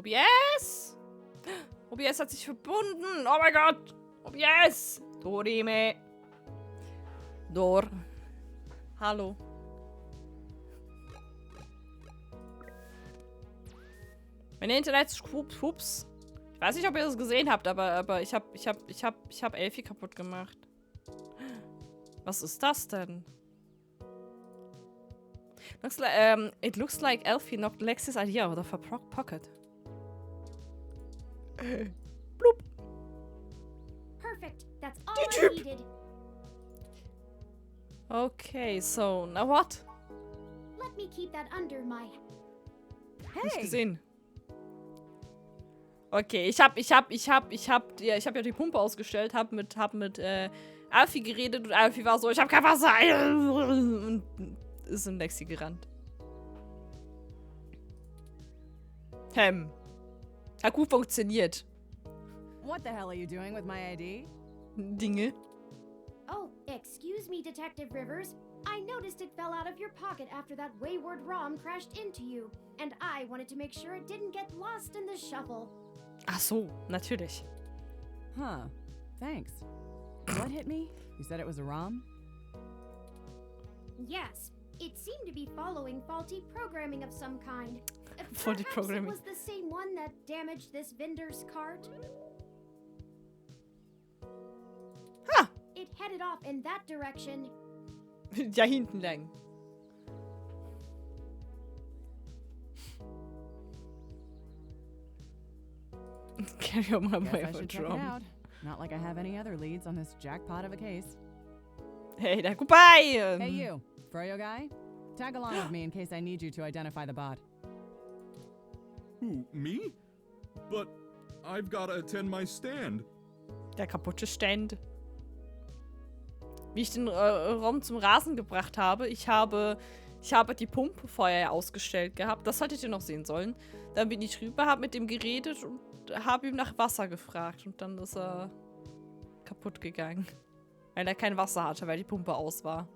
OBS! OBS hat sich verbunden. Oh mein Gott. OBS. Dorime. Dor. Hallo. Mein Internet ist hups. Ich weiß nicht, ob ihr das gesehen habt, aber ich hab Elfie kaputt gemacht. Was ist das denn? It looks like Elfie knocked Lex's idea out of her pocket. Blub. Perfect. That's all I needed. Okay, so now what? Let me keep that under my. Nicht gesehen. Okay, ich hab ja die Pumpe ausgestellt, hab mit Alfie geredet und Alfie war so, ich hab kein Wasser und ist in Lexi gerannt. Hat gut funktioniert. What the hell are you doing with my ID? Dinge. Oh, excuse me, Detective Rivers. I noticed it fell out of your pocket after that wayward ROM crashed into you, and I wanted to make sure it didn't get lost in the shuffle. Ach so, natürlich. Huh. Thanks. What hit me? You said it was a ROM? Yes. It seemed to be following faulty programming of some kind. Faulty programming. It was the same one that damaged this vendor's cart. Ha! It headed off in that direction. Ja, hinten lang. Carry on my way I for should check it drum. out. Not like I have any other leads on this jackpot of a case. Hey, da goodbye! Hey you, Froyo guy? Tag along with me in case I need you to identify the bot. Who, me? But I've gotta attend my stand. Der kaputte Stand. Wie ich den Raum zum Rasen gebracht habe, ich habe die Pumpe vorher ausgestellt gehabt. Das hättet ihr noch sehen sollen. Dann bin ich rüber, habe mit ihm geredet und habe ihm nach Wasser gefragt. Und dann ist er kaputt gegangen. Weil er kein Wasser hatte, weil die Pumpe aus war.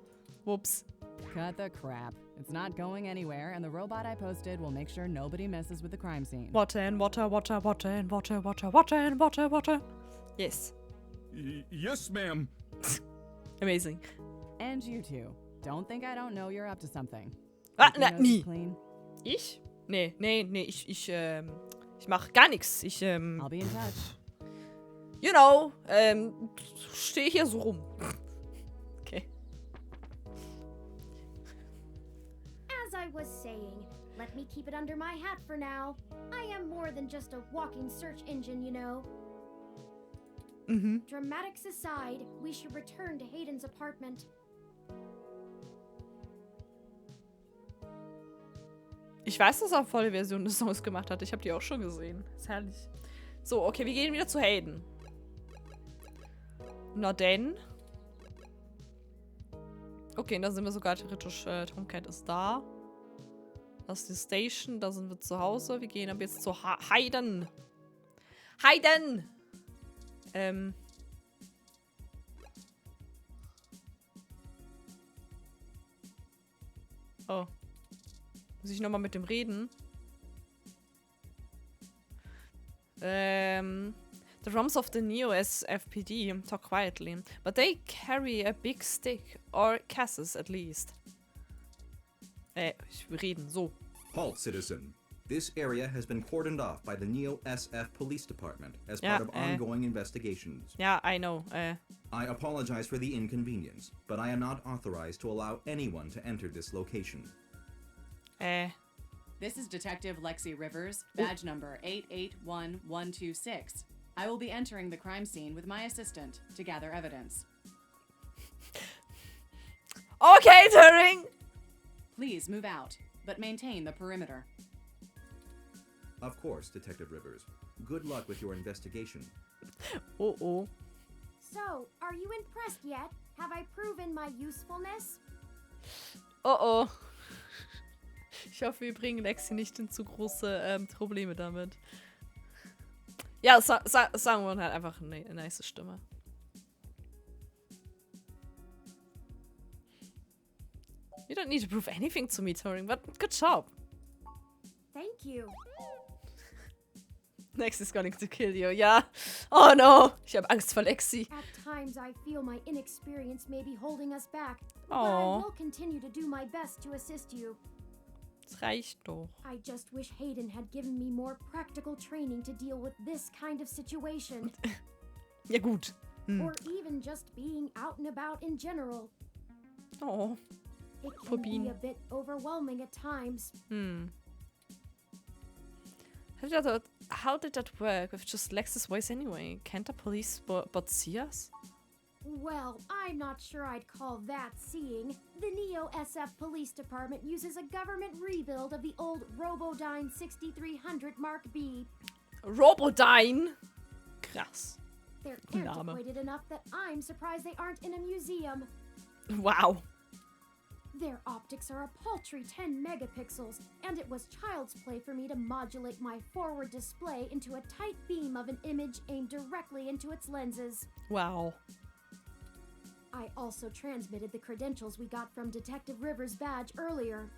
Whoops. Cut the crap. It's not going anywhere, and the robot I posted will make sure nobody messes with the crime scene. Water and water, water, water and water, water, water and water, water. Yes. Yes, ma'am. Amazing. And you two. Don't think I don't know you're up to something. Ah, Keep na, your noses nie. clean. Ich? Nee, ich mach gar nichts. I'll be in touch. You know, stehe hier so rum. Okay. As I was saying, let me keep it under my hat for now. I am more than just a walking search engine, you know. Dramatics aside, we should return to Hayden's apartment. Ich weiß, dass er eine volle Version des Songs gemacht hat. Ich habe die auch schon gesehen. Ist herrlich. So, okay, wir gehen wieder zu Hayden. Na denn. Okay, da sind wir sogar theoretisch. Tomcat ist da. Das ist die Station. Da sind wir zu Hause. Wir gehen aber jetzt zu Hayden. Hayden! Oh. Muss ich nochmal mit dem reden? The ROMs of the Neo SFPD talk quietly, but they carry a big stick, or casses at least. Ich will reden, so. Halt, citizen. This area has been cordoned off by the Neo SF Police Department as part of ongoing investigations. Yeah, I know. I apologize for the inconvenience, but I am not authorized to allow anyone to enter this location. This is Detective Lexi Rivers, badge number 881126. I will be entering the crime scene with my assistant to gather evidence. Okay, Turing! Please move out, but maintain the perimeter. Of course, Detective Rivers. Good luck with your investigation. Oh. So, are you impressed yet? Have I proven my usefulness? Oh. Ich hoffe, wir bringen Lexi nicht in zu große Probleme damit. Ja, sagen wir halt einfach eine nice Stimme. You don't need to prove anything to me, Turing, but good job. Thank you. Lex is going to kill you. Ja. Oh no. Ich habe Angst vor Lexi. At times, I feel my inexperience may be holding us back. But Oh. I will continue to do my best to assist you. Das reicht doch. I just wish Hayden had given me more practical training to deal with this kind of situation. Ja, gut. Or even just being out and about in general. Oh. It can Phobien. be a bit overwhelming at times. How did that work with just Lex's voice anyway? Can't the police but see us? Well, I'm not sure I'd call that seeing. The Neo SF Police Department uses a government rebuild of the old Robodyne 6300 Mark B. Robodyne? Krass. They're Name. antiquated enough that I'm surprised they aren't in a museum. Wow. Their optics are a paltry 10 megapixels, and it was child's play for me to modulate my forward display into a tight beam of an image aimed directly into its lenses. Wow. I also transmitted the credentials we got from Detective Rivers' badge earlier.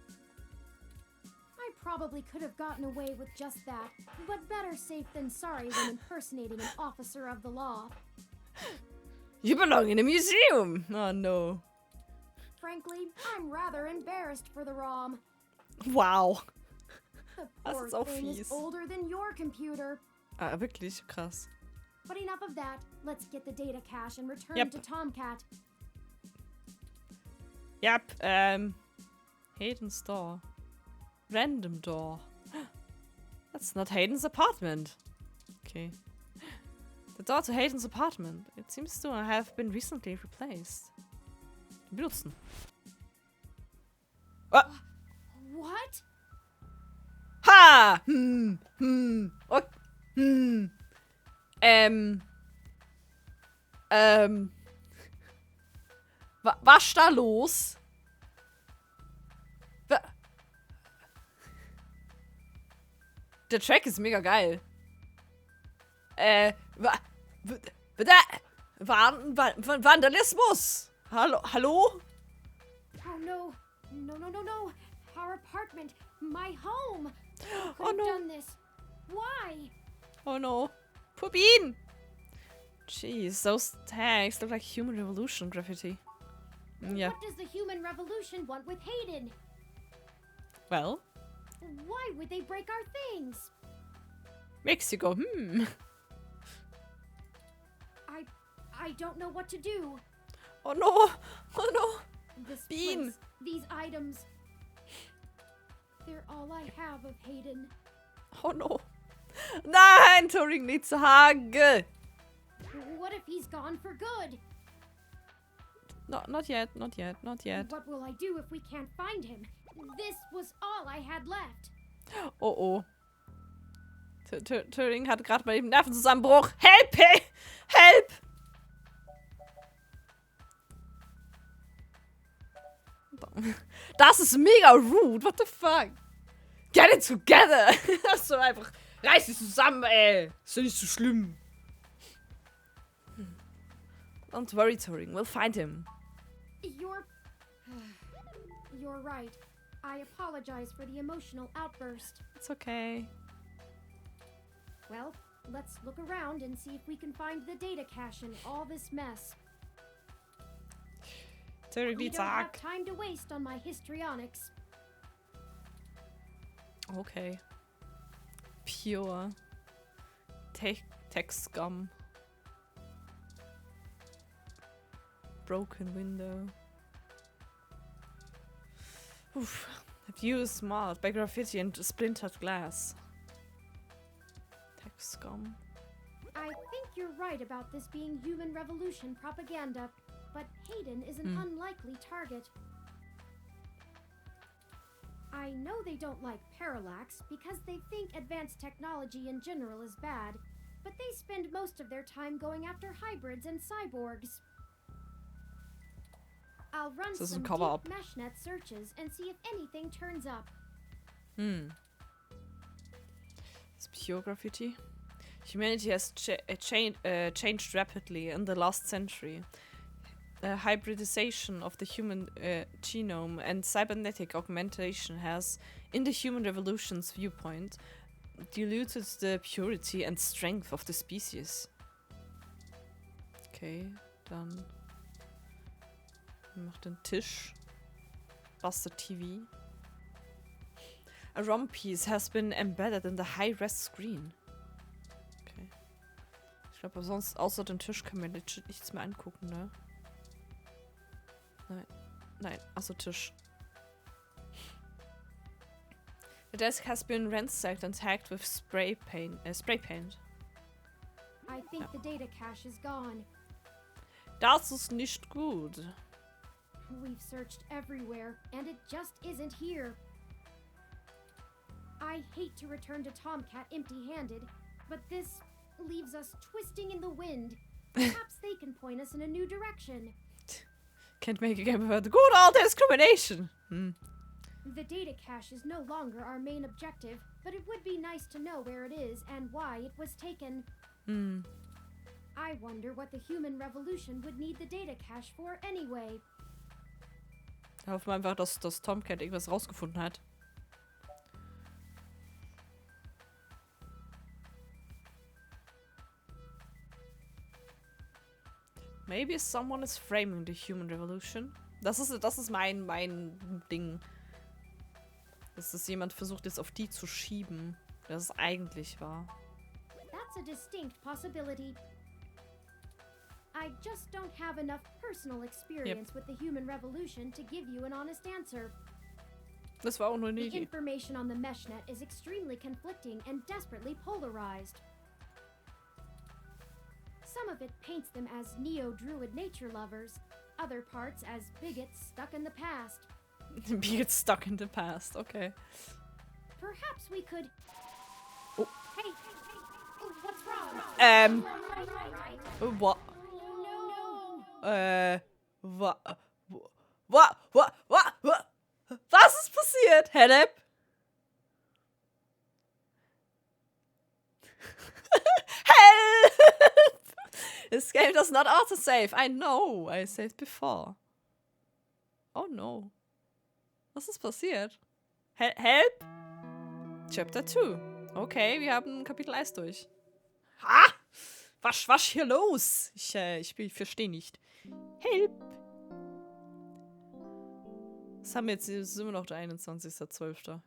I probably could have gotten away with just that, but better safe than sorry when impersonating an officer of the law. You belong in a museum. Oh no. Frankly, I'm rather embarrassed for the ROM. Wow. The Das poor ist auch thing fies. is older than your computer. Ah, wirklich krass. But enough of that. Let's get the data cache and return Yep. to Tomcat. Yep, Hayden's door. Random door. That's not Hayden's apartment. Okay. The door to Hayden's apartment. It seems to have been recently replaced. Benutzen. Ah. What? Ha! Ok. Was ist da los? Der Track ist mega geil. Vandalismus! Hallo? Oh no. No. Our apartment. My home. Who could Oh, have no. done this? Why? Oh no. Pupin! Jeez, those tags look like human revolution graffiti. Yeah. What does the human revolution want with Hayden? Well, Why would they break our things? Mexico, I don't know what to do. Oh no! Oh no! This Bean. place, these items. They're all I have of Hayden. Oh no! Nein! Turing needs a hug! What if he's gone for good? No, not yet. What will I do if we can't find him? This was all I had left. Oh oh. Turing hat gerade mal eben Nervenzusammenbruch. Help! Help! Das ist mega rude. What the fuck? Get it together! So einfach. Reiß dich zusammen, ey. Ist doch nicht so schlimm. Don't worry, Turing. We'll find him. You're right. I apologize for the emotional outburst. It's okay. Well, let's look around and see if we can find the data cache in all this mess. Turing We needs a don't have hug. time to waste on my histrionics. Okay. Pure. Text scum. Broken window. Oof. The view is marred by graffiti and splintered glass. Text scum. I think you're right about this being human revolution propaganda, but Hayden is an unlikely target. I know they don't like parallax because they think advanced technology in general is bad, but they spend most of their time going after hybrids and cyborgs. I'll run This is some a cover-up. deep meshnet searches and see if anything turns up. It's pure graffiti. Humanity has changed rapidly in the last century. Hybridization of the human genome and cybernetic augmentation has, in the human revolution's viewpoint, diluted the purity and strength of the species. Okay, dann mach den Tisch. Bust the TV. A ROM piece has been embedded in the high-res screen. Okay. Ich glaube, sonst außer dem Tisch können wir legit nichts mehr angucken, ne? Nein. Nein, also Tisch. The desk has been ransacked and tagged with spray paint. I think the data cache is gone. Das ist nicht gut. We've searched everywhere, and it just isn't here. I hate to return to Tomcat empty-handed, but this leaves us twisting in the wind. Perhaps they can point us in a new direction. Can't make a game about the good old discrimination. The data cache is no longer our main objective, but it would be nice to know where it is and why it was taken. I wonder what the human revolution would need the data cache for anyway. Hoffen wir einfach, dass Tomcat irgendwas rausgefunden hat. Maybe someone is framing the human revolution. Das ist mein Ding. Dass es jemand versucht, jetzt auf die zu schieben, das es eigentlich war. That's a distinct possibility. I just don't have enough personal experience with the human revolution to give you an honest answer. Das war auch nur eine The Idee. information on the meshnet is extremely conflicting and desperately polarized. Some of it paints them as neo-druid nature lovers, other parts as bigots stuck in the past. Be stuck in the past, okay. Perhaps we could... Oh. Hey, what's wrong? What? No. Was ist passiert? Help? Help! This game does not autosave. I know. I saved before. Oh no. Was ist passiert? Help? Chapter 2. Okay, wir haben Kapitel 1 durch. Ha! Was hier los? Ich verstehe nicht. Help! Was haben wir jetzt? Es ist immer noch der 21.12.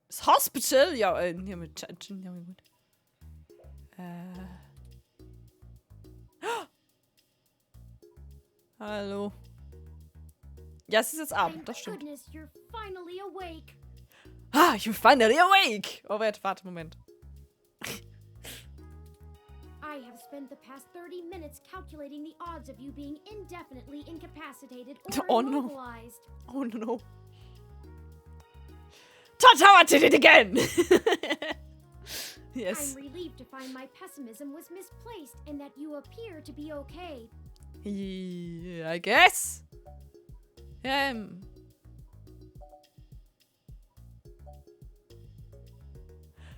Das Hospital? Ja, hier mit Jin, ja, gut. Hallo. Ja, es ist jetzt Abend, Thank das stimmt. goodness you're finally awake. Ah, you finally awake! Oh, warte, Moment. I have spent the past 30 minutes calculating the odds of you being indefinitely incapacitated or Oh, no. immobilized. Oh no. Tatawa did it again! Yes. I'm relieved to find my pessimism was misplaced and that you appear to be okay. Yeah, I guess. That's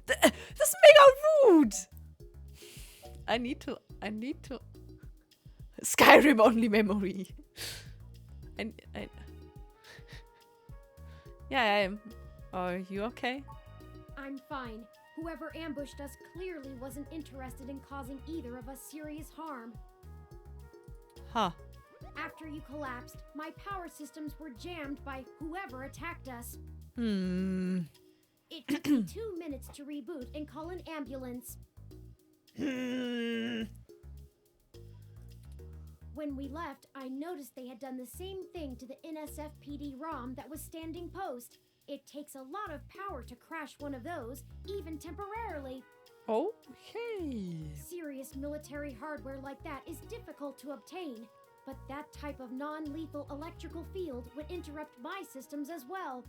mega rude! I need to... Skyrim only memory. Yeah, are you okay? I'm fine. Whoever ambushed us clearly wasn't interested in causing either of us serious harm. Huh. After you collapsed, my power systems were jammed by whoever attacked us. It took me 2 minutes to reboot and call an ambulance. When we left, I noticed they had done the same thing to the NSFPD ROM that was standing post. It takes a lot of power to crash one of those, even temporarily. Okay. Serious military hardware like that is difficult to obtain, but that type of non-lethal electrical field would interrupt my systems as well.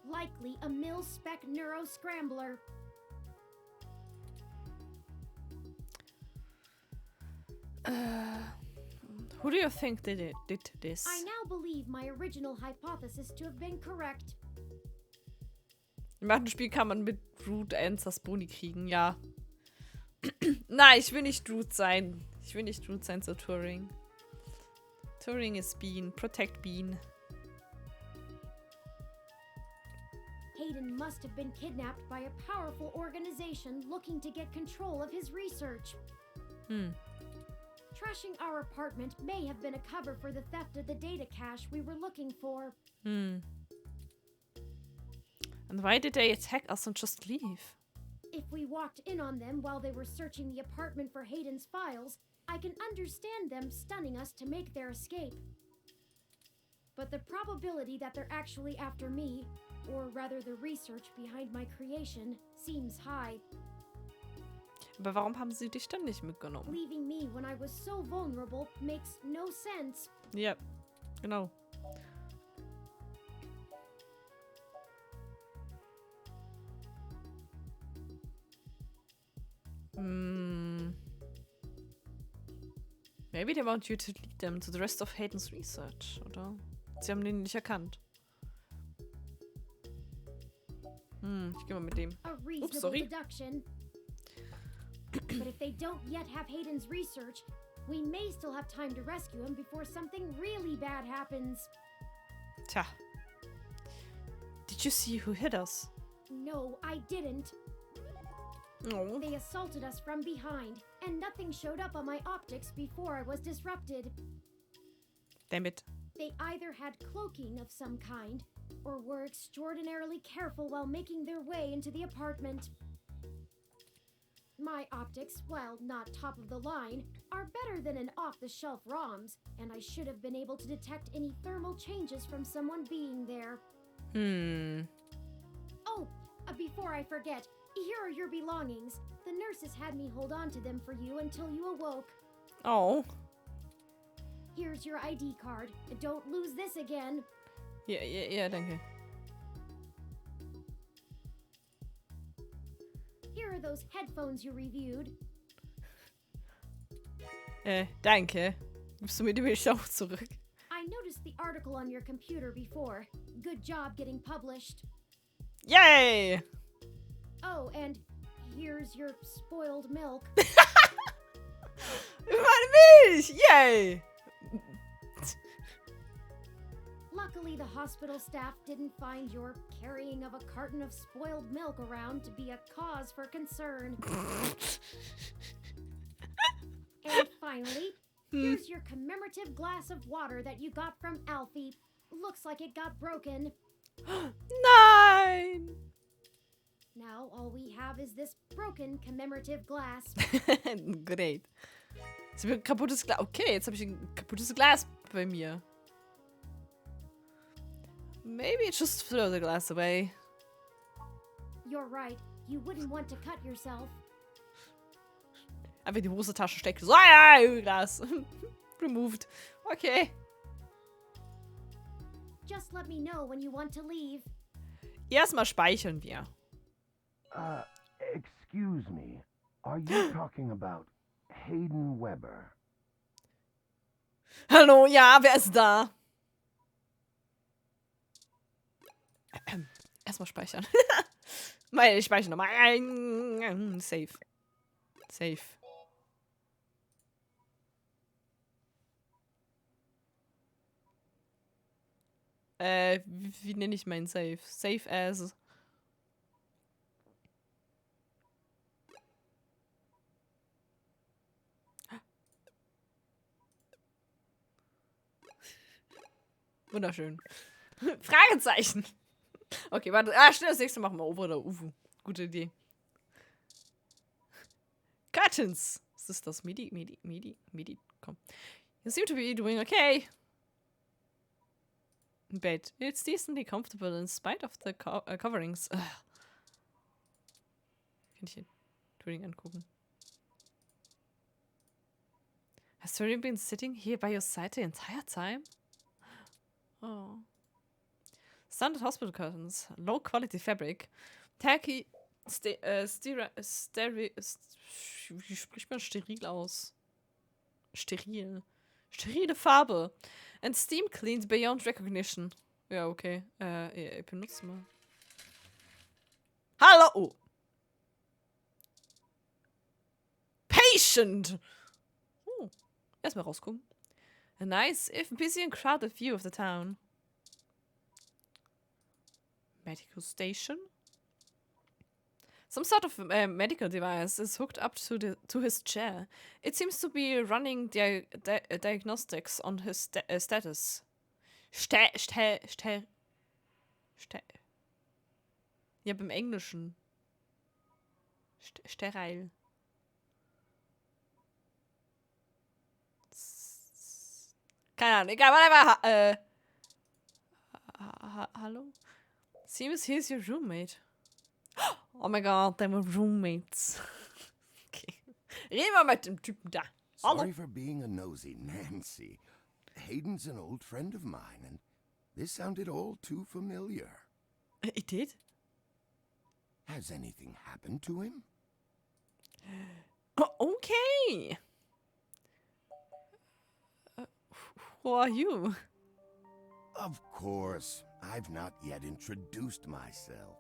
Likely a mil-spec neuro-scrambler. Who do you think did this? I now believe my original hypothesis to have been correct. Im anderen Spiel kann man mit Root Answers Boni kriegen, ja. Nein, ich will nicht Root sein. Ich will nicht Root sein zu Turing. Turing ist Bean. Protect Bean. Raccoon must have been kidnapped by a powerful organization looking to get control of his research. Trashing our apartment may have been a cover for the theft of the data cache we were looking for. And why did they attack us and just leave? If we walked in on them while they were searching the apartment for Hayden's files, I can understand them stunning us to make their escape. But the probability that they're actually after me, or rather the research behind my creation, seems high. Aber warum haben sie dich dann nicht mitgenommen? Leaving me when I was so vulnerable makes no sense. Ja, genau. Maybe they want you to lead them to the rest of Hayden's research, oder? Sie haben den nicht erkannt. Ich gehe mal mit dem. A reasonable sorry. deduction. But if they don't yet have Hayden's research, we may still have time to rescue him before something really bad happens. Tja. Did you see who hit us? No, I didn't. Oh. They assaulted us from behind, and nothing showed up on my optics before I was disrupted. Damn it. They either had cloaking of some kind, or were extraordinarily careful while making their way into the apartment. My optics, while not top of the line, are better than an off-the-shelf ROM's, and I should have been able to detect any thermal changes from someone being there. Oh, before I forget, here are your belongings. The nurses had me hold on to them for you until you awoke. Oh. Here's your ID card. Don't lose this again. Ja, danke. Here are those headphones you reviewed. Danke. Gibst du mir die Milch auch zurück? I noticed the article on your computer before. Good job getting published. Yay! Oh, and here's your spoiled milk. Meine Milch! Yay! Luckily, the hospital staff didn't find your carrying of a carton of spoiled milk around to be a cause for concern. And finally, here's your commemorative glass of water that you got from Alfie. Looks like it got broken. Nein! Now all we have is this broken commemorative glass. Great. Jetzt habe ich ein kaputtes Glas. Okay, jetzt habe ich ein kaputtes Glas bei mir. Maybe just throw the glass away. You're right. You wouldn't want to cut yourself. Einfach in die Hosentasche stecken. So, ja, Glas. Removed. Okay. Just let me know when you want to leave. Erstmal speichern wir. Excuse me. Are you talking about Hayden Weber? Hallo, ja, wer ist da? Erstmal speichern. Ich speichere nochmal. Safe. Safe. Wie nenne ich meinen Safe? Safe as. Wunderschön. Fragezeichen. Okay, warte. Schnell, das nächste machen wir Over oder Ufu. Gute Idee. Curtains. Ist das das? MIDI? Komm. You seem to be doing okay. Bed. It's decently comfortable in spite of the coverings. Kann ich den Tuning angucken. Has Turing been sitting here by your side the entire time? Oh. Standard hospital curtains, low quality fabric, tacky, wie spricht man steril aus? Steril. Sterile Farbe. And steam cleaned beyond recognition. Ja, okay. Ich benutze mal. Hallo! Oh. Patient! Oh. Erstmal rausgucken. A nice, if busy and crowded view of the town. Medical station. Some sort of medical device is hooked up to his chair. It seems to be running diagnostics on his status. Ja, beim Englischen. Sterile. Keine Ahnung, egal, whatever. Hallo? Seems he's your roommate. Oh my god, they were roommates. Okay. Reden wir mit dem Typen da. Sorry for being a nosy, Nancy. Hayden's an old friend of mine, and this sounded all too familiar. It did? Has anything happened to him? Okay. Who are you? Of course. I've not yet introduced myself.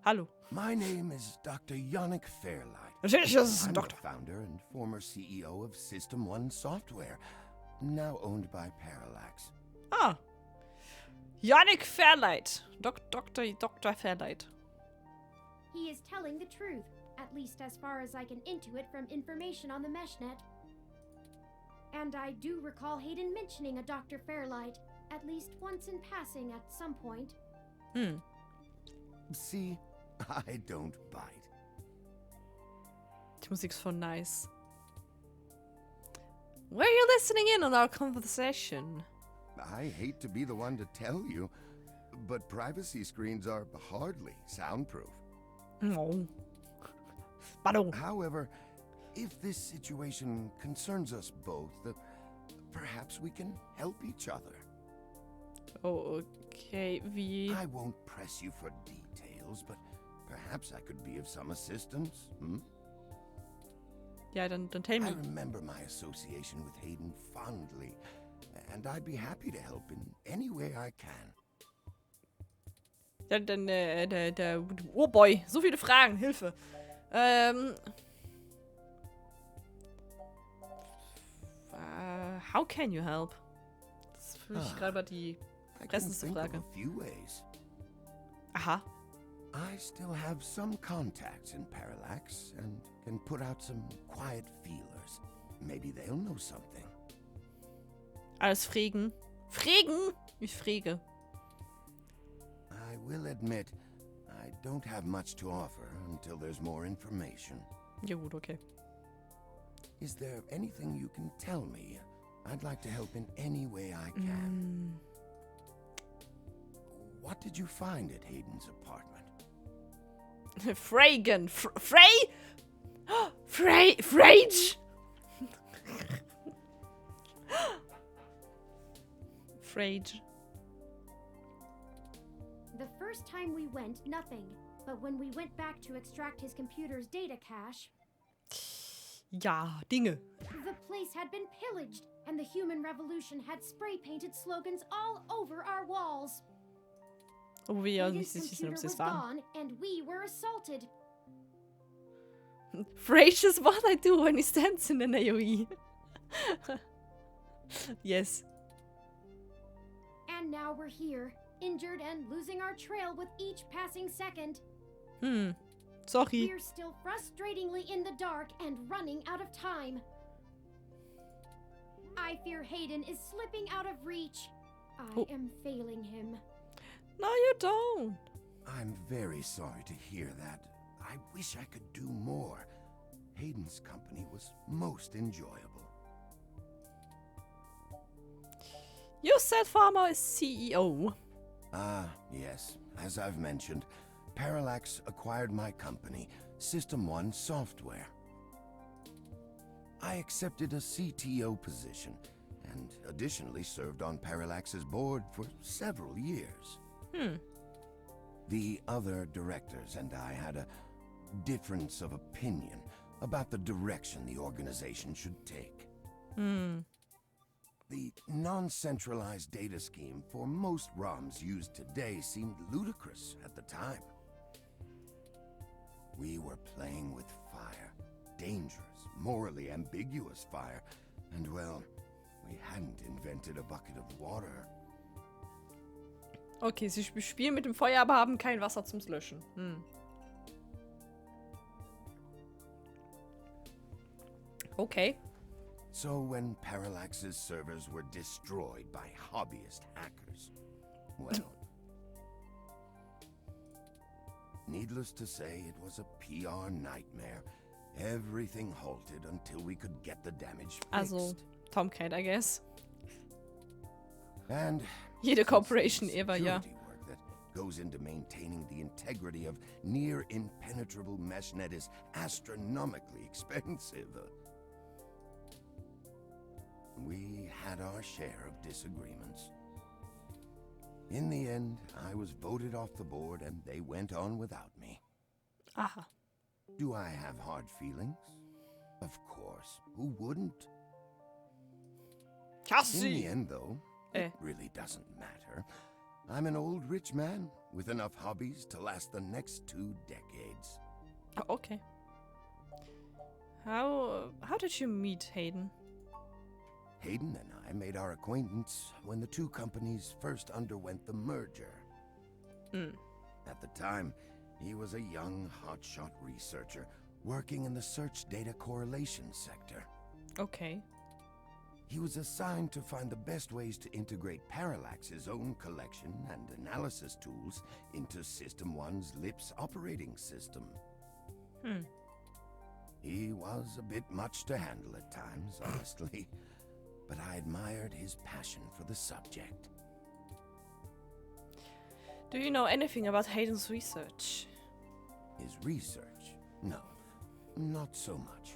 Hallo. My name is Dr. Yannick Fairlight. Jesus, I'm Doctor. the founder and former CEO of System 1 Software, now owned by Parallax. Ah. Yannick Fairlight. Dr. Fairlight. He is telling the truth, at least as far as I can intuit from information on the meshnet. And I do recall Hayden mentioning a Dr. Fairlight, at least once in passing at some point. See, I don't bite. Die Musik's voll nice. Were you listening in on our conversation? I hate to be the one to tell you, but privacy screens are hardly soundproof. No. Pardon. However, if this situation concerns us both, perhaps we can help each other. Oh, okay, wie? I won't press you for details, but perhaps I could be of some assistance, Ja, dann tell I me. remember my association with Hayden fondly, and I'd be happy to help in any way I can. Ja, dann, oh boy, so viele Fragen, Hilfe. How can you help? Das ist für mich gerade mal die I can pressendste think of Frage. a few ways. Aha. I still have some contacts in Parallax and can put out some quiet feelers. Maybe they'll know something. Alles Fregen. Fregen? Ich frage. I will admit, I don't have much to offer until there's more information. Ja gut, okay. Is there anything you can tell me? I'd like to help in any way I can. What did you find at Hayden's apartment? Fragen. Frey? Frage? Frage. The first time we went, nothing. But when we went back to extract his computer's data cache, Ja, Dinge. the place had been pillaged, and the human revolution had spray-painted slogans all over our walls. Oh, wie ja Hayden's nicht sicher, ob computer sie was es waren. gone, and we were assaulted. Frage is what I do when he stands in an AoE. Yes. And now we're here, injured and losing our trail with each passing second. Sorry. We're still frustratingly in the dark and running out of time. I fear Hayden is slipping out of reach. I am failing him. No, you don't. I'm very sorry to hear that. I wish I could do more. Hayden's company was most enjoyable. You said Farmer is CEO. Ah, yes. As I've mentioned, Parallax acquired my company, System 1 Software. I accepted a CTO position, and additionally served on Parallax's board for several years. The other directors and I had a difference of opinion about the direction the organization should take. The non-centralized data scheme for most ROMs used today seemed ludicrous at the time. We were playing with fire. Dangerous, morally ambiguous fire. And well, we hadn't invented a bucket of water. Okay, sie spielen mit dem Feuer, aber haben kein Wasser zum Löschen. Hm. Okay. So when Parallax's servers were destroyed by hobbyist hackers, well, needless to say, it was a PR nightmare. Everything halted until we could get the damage fixed. Also, Tomcat, I guess. And Jede Corporation ever, ja. security work that goes into maintaining the integrity of near impenetrable meshnet is astronomically expensive. We had our share of disagreements. In the end, I was voted off the board and they went on without me. Aha. Do I have hard feelings? Of course. Who wouldn't? In the end, though, it really doesn't matter. I'm an old rich man with enough hobbies to last the next 2 decades. Okay. How did you meet Hayden? Hayden and I made our acquaintance when the 2 companies first underwent the merger. At the time, he was a young, hotshot researcher working in the search data correlation sector. Okay. He was assigned to find the best ways to integrate Parallax's own collection and analysis tools into System 1's LIPS operating system. He was a bit much to handle at times, honestly, but I admired his passion for the subject. Do you know anything about Hayden's research? His research? No, not so much.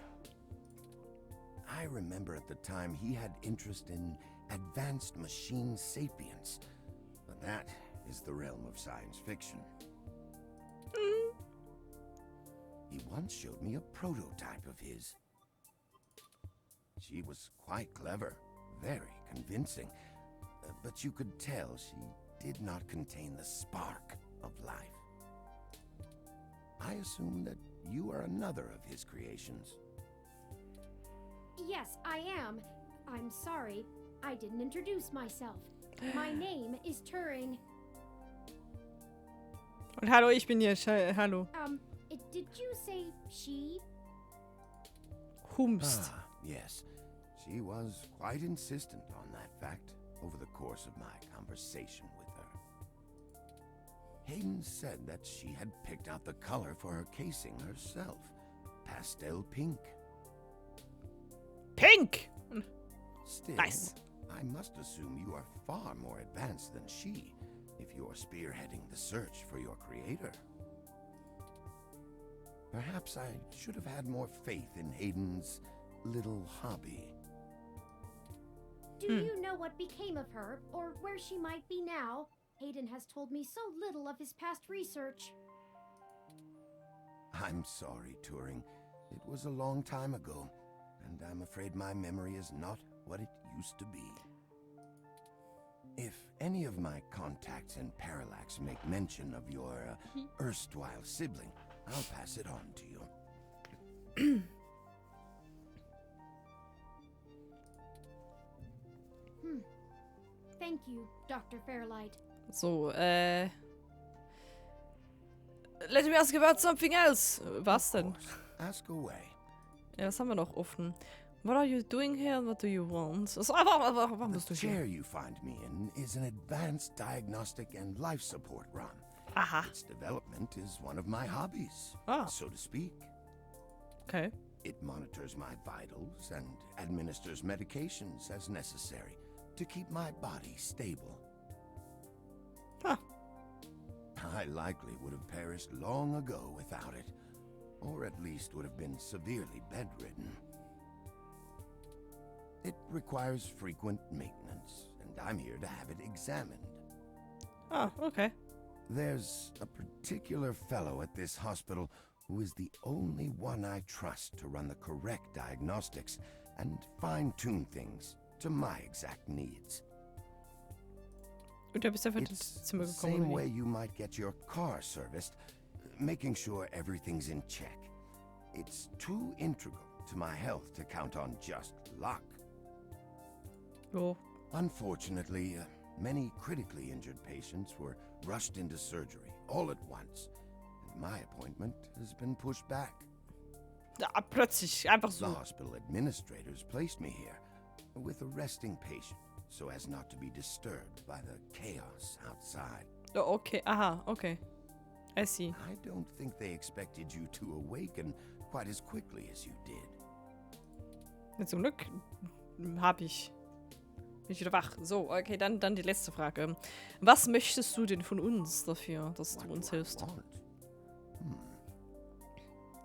I remember at the time he had interest in advanced machine sapience, but that is the realm of science fiction. He once showed me a prototype of his. She was quite clever, very convincing, but you could tell she did not contain the spark of life. I assume that you are another of his creations. Yes, I am. I'm sorry. I didn't introduce myself. My name is Turing. Und hallo, ich bin hier. Hallo. Did you say she? Humst. Ah, yes. She was quite insistent on that fact over the course of my conversation with her. Hayden said that she had picked out the color for her casing herself. Pastel pink. Pink! Still, Nice. I must assume you are far more advanced than she if you're spearheading the search for your creator. Perhaps I should have had more faith in Hayden's little hobby. Do you know what became of her, or where she might be now? Hayden has told me so little of his past research. I'm sorry, Turing. It was a long time ago, and I'm afraid my memory is not what it used to be. If any of my contacts in Parallax make mention of your erstwhile sibling, I'll pass it on to you. Thank you, Dr. Fairlight. So, let me ask you about something else. Was denn? Ask away. Ja, was haben wir noch offen? What are you doing here and what do you want? Also, warum bist The du chair hier? you find me in is an advanced diagnostic and life support run. Aha. Its development is one of my hobbies, Ah. so to speak. Okay. It monitors my vitals and administers medications as necessary to keep my body stable. Huh. I likely would have perished long ago without it, or at least would have been severely bedridden. It requires frequent maintenance, and I'm here to have it examined. Ah, okay. There's a particular fellow at this hospital who is the only one I trust to run the correct diagnostics and fine-tune things to my exact needs. Und du bist einfach ins It's Zimmer the gekommen. same oder way wie? you might get your car serviced, making sure everything's in check. It's too integral to my health to count on just luck. Jo. Unfortunately, many critically injured patients were rushed into surgery all at once, and my appointment has been pushed back. Ja, plötzlich, einfach The so. hospital administrators placed me here with a resting patient so as not to be disturbed by the chaos outside. Oh, okay, aha, okay. I see. I don't think they expected you to awaken quite as quickly as you did. Zum Glück bin ich wieder wach. So, okay, dann die letzte Frage. Was möchtest du denn von uns dafür, dass du What uns do I hilfst? want?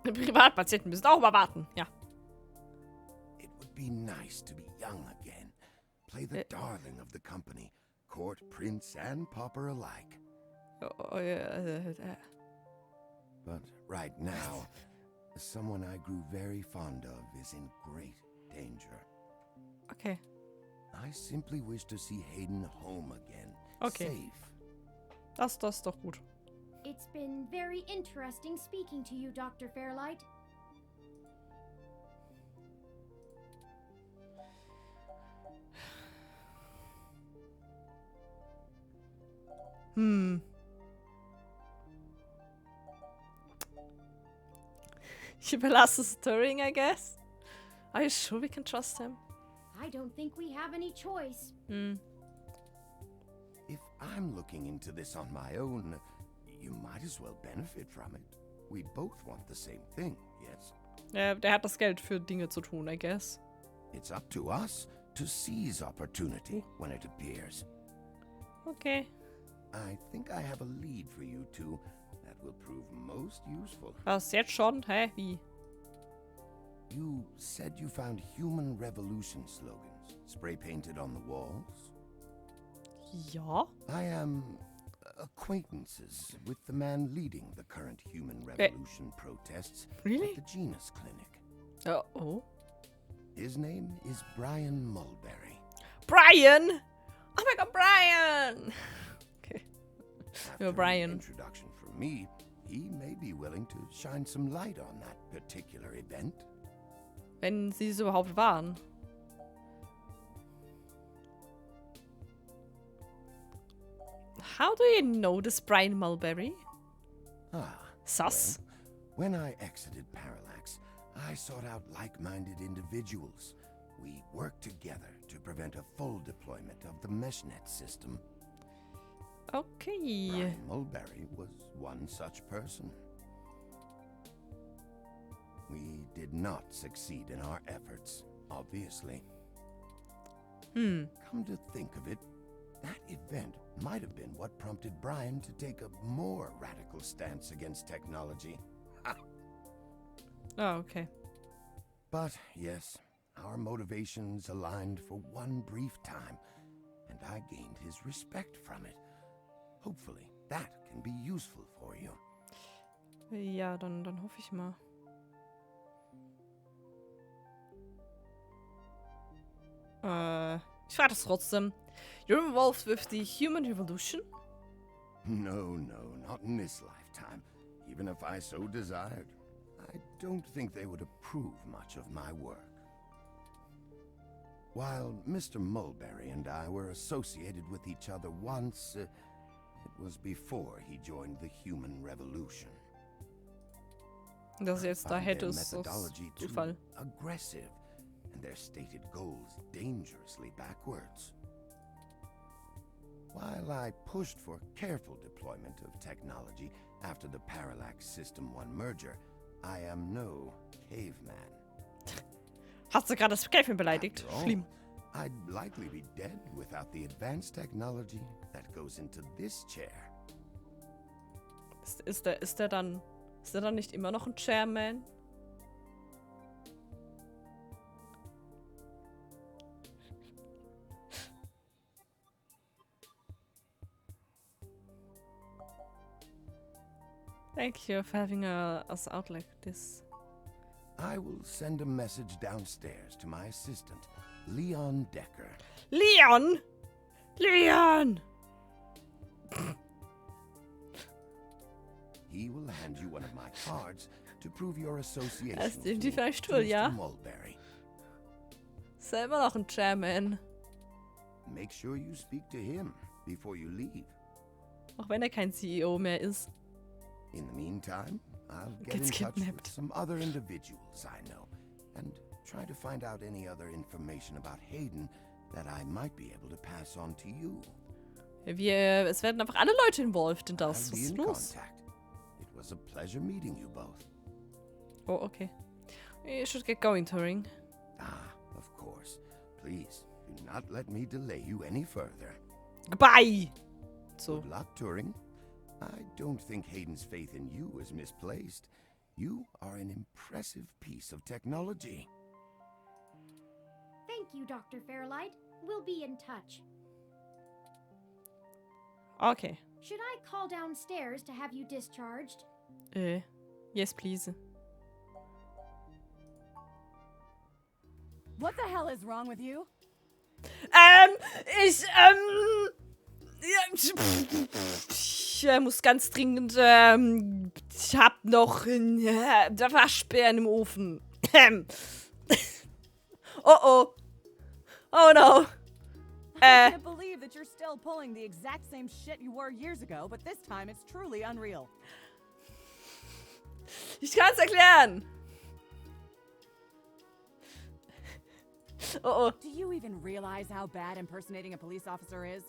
Privatpatienten müssen auch mal warten. Ja. It would be nice to be young again. Play the darling of the company, court prince and pauper alike. But right now, someone I grew very fond of is in great danger. Okay. I simply wish to see Hayden home again, Okay. safe. Das ist doch gut. It's been very interesting speaking to you, Dr. Fairlight. Ich überlasse es Turing, I guess. Are you sure we can trust him? I don't think we have any choice. If I'm looking into this on my own, you might as well benefit from it. We both want the same thing, yes? Der hat das Geld für Dinge zu tun, I guess. It's up to us to seize opportunity when it appears. Okay. I think I have a lead for you two that will prove most useful. Was, jetzt schon? Hä? Wie? You said you found human revolution slogans spray-painted on the walls? Ja? I am acquaintances with the man leading the current human revolution protests Really? at the Genus Clinic. Oh. His name is Brian Mulberry. Brian! Oh my god, Brian! Okay. After Brian. an introduction from me, he may be willing to shine some light on that particular event. Wenn sie es überhaupt waren. How do you know this Brian Mulberry? Sus? When I exited Parallax, I sought out like-minded individuals. We worked together to prevent a full deployment of the meshnet system. Okay. Brian Mulberry was one such person. We did not succeed in our efforts, obviously. Come to think of it, that event might have been what prompted Brian to take a more radical stance against technology. Oh, okay. But yes, our motivations aligned for one brief time, and I gained his respect from it. Hopefully, that can be useful for you. Ja, dann hoffe ich mal. Ich frage das trotzdem. You're involved with the human revolution? No, not in this lifetime, even if I so desired. I don't think they would approve much of my work. While Mr. Mulberry and I were associated with each other once, it was before he joined the human revolution. Das jetzt da Found hätte their es methodology too Zufall. aggressive, and their stated goals dangerously backwards. While I pushed for careful deployment of technology after the Parallax System 1 merger, I am no caveman. Hast du gerade das Käfchen beleidigt? After all, Schlimm. I'd likely be dead without the advanced technology that goes into this chair. Ist der dann nicht immer noch ein Chairman? Thank you for having us out like this. I will send a message downstairs to my assistant, Leon Decker. Leon! Leon! He will hand you one of my cards to prove your association Erst with die me vielleicht to wohl, Mr. ja? Mulberry. Ist ja immer noch ein Chairman. Make sure you speak to him. before you leave. Auch wenn er kein CEO mehr ist. In the meantime, I'll get Gets in touch with kidnapped. some other individuals I know and try to find out any other information about Hayden that I might be able to pass on to you. Es werden einfach alle Leute involviert in das. I'll Was be ist in los? contact. It was a pleasure meeting you both. Oh, okay. You should get going, Turing. Ah, of course. Please, do not let me delay you any further. Goodbye! So. Good luck, Turing. I don't think Hayden's faith in you is misplaced. You are an impressive piece of technology. Thank you, Dr. Fairlight. We'll be in touch. Okay. Should I call downstairs to have you discharged? Yes, please. What the hell is wrong with you? Ich muss ganz dringend, ich hab noch Waschbären im Ofen. Oh oh. Oh no. I can't believe that you're still pulling the exact same shit you were years ago, but this time it's truly unreal. Ich kann's erklären. Oh oh. Do you even realize how bad impersonating a police officer is?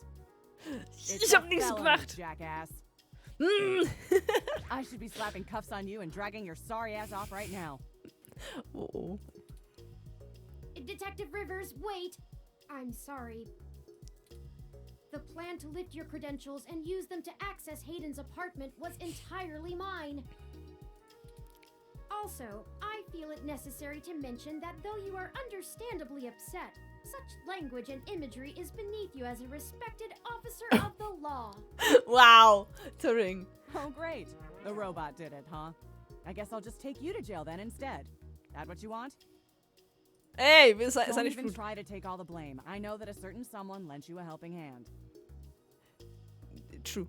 Ich hab nichts gemacht. Jackass. I should be slapping cuffs on you and dragging your sorry ass off right now. Oh oh. Detective Rivers, wait! I'm sorry. The plan to lift your credentials and use them to access Hayden's apartment was entirely mine. Also, I feel it necessary to mention that though you are understandably upset, such language and imagery is beneath you as a respected officer of the law. Wow. Turing. Oh, great. The robot did it, huh? I guess I'll just take you to jail then instead. That what you want? Ey, ist er Don't nicht even gut. try to take all the blame. I know that a certain someone lent you a helping hand. True.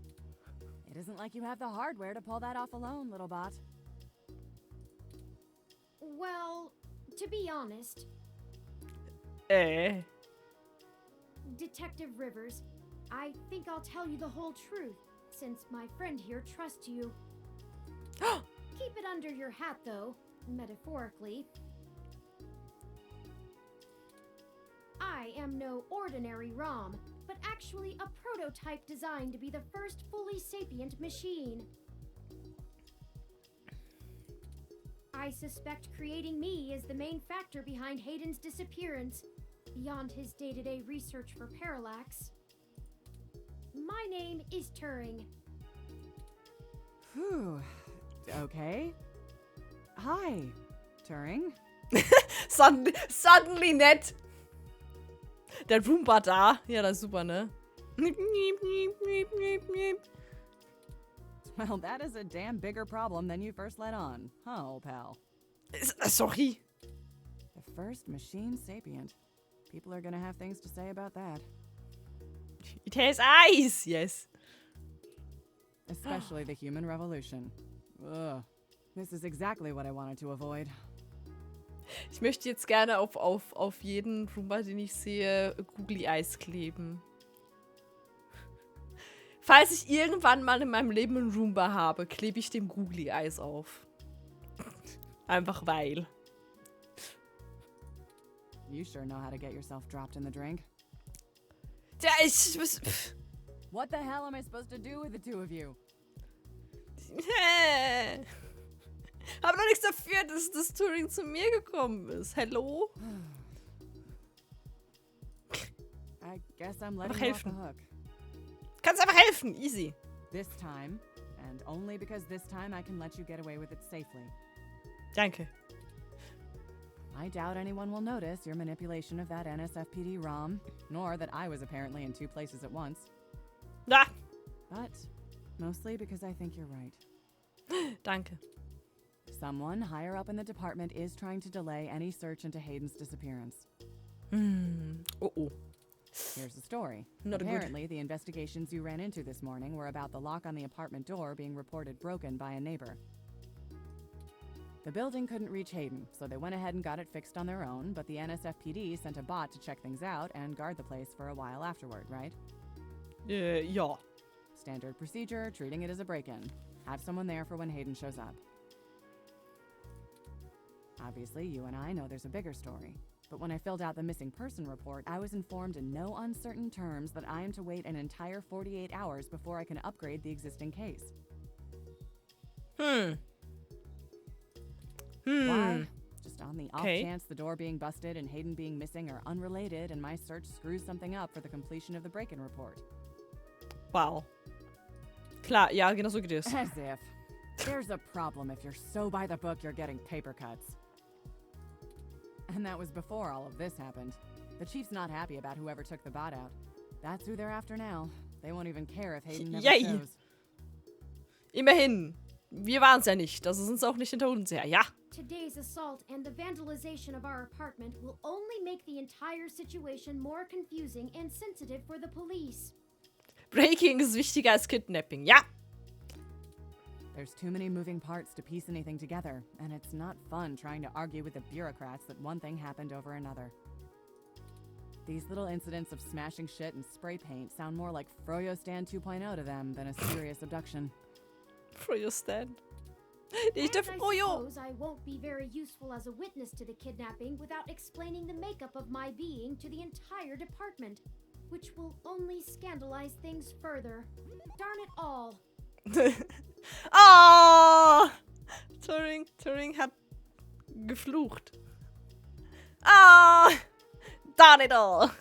It isn't like you have the hardware to pull that off alone, little bot. Well, to be honest, Detective Rivers, I think I'll tell you the whole truth, since my friend here trusts you. Keep it under your hat, though, metaphorically. I am no ordinary ROM, but actually a prototype designed to be the first fully sapient machine. I suspect creating me is the main factor behind Hayden's disappearance, beyond his day-to-day research for Parallax. My name is Turing. Whew. Okay. Hi, Turing. Suddenly nett. Der Roomba da. Ja, das ist super, ne? Well, that is a damn bigger problem than you first let on, huh, old pal? Sorry. The first machine sapient. People are gonna have things to say about that. It has eyes. Yes. Especially the human revolution. Ugh. This is exactly what I wanted to avoid. Ich möchte jetzt gerne auf jeden Roomba, den ich sehe, Googly Eyes kleben. Falls ich irgendwann mal in meinem Leben einen Roomba habe, klebe ich dem Googly Eyes auf. Einfach weil. You sure know how to get yourself dropped in the drink. Ja, ich muss... What the hell am I supposed to do with the two of you? Hab noch nichts dafür, dass das Turing zu mir gekommen ist. Hello? I guess I'm letting Einfach you off the helfen. hook. Kannst einfach helfen. Easy. This time, and only because this time I can let you get away with it safely. Danke. I doubt anyone will notice your manipulation of that NSFPD ROM, nor that I was apparently in two places at once. Ah, But mostly because I think you're right. danke. Someone higher up in the department is trying to delay any search into Hayden's disappearance. Oh oh. Here's the story. Not a good- Apparently, the investigations you ran into this morning were about the lock on the apartment door being reported broken by a neighbor. The building couldn't reach Hayden, so they went ahead and got it fixed on their own, but the NSFPD sent a bot to check things out and guard the place for a while afterward, right? Ja. Standard procedure, treating it as a break-in. Have someone there for when Hayden shows up. Obviously, you and I know there's a bigger story. But when I filled out the missing person report, I was informed in no uncertain terms that I am to wait an entire 48 hours before I can upgrade the existing case. Why? Just on the off chance the door being busted and Hayden being missing are unrelated and my search screws something up for the completion of the break-in report. Wow. Klar, ja, genau so geht es. As if. There's a problem if you're so by the book you're getting paper cuts. And that was before all of this happened. The chief's not happy about whoever took the bot out. That's who they're after now. They won't even care if Hayden never Yay. shows. Immerhin. Wir waren es ja nicht. Das ist uns auch nicht hinter uns her. Ja. Today's assault and the vandalization of our apartment will only make the entire situation more confusing and sensitive for the police. Breaking ist wichtiger als Kidnapping. Ja. There's too many moving parts to piece anything together, and it's not fun trying to argue with the bureaucrats that one thing happened over another. These little incidents of smashing shit and spray paint sound more like Froyo Stand 2.0 to them than a serious abduction. Froyo Stand. And I suppose I won't be very useful as a witness to the kidnapping without explaining the makeup of my being to the entire department, which will only scandalize things further. Darn it all. Ah! Turing hat geflucht. Ah! Darn it all!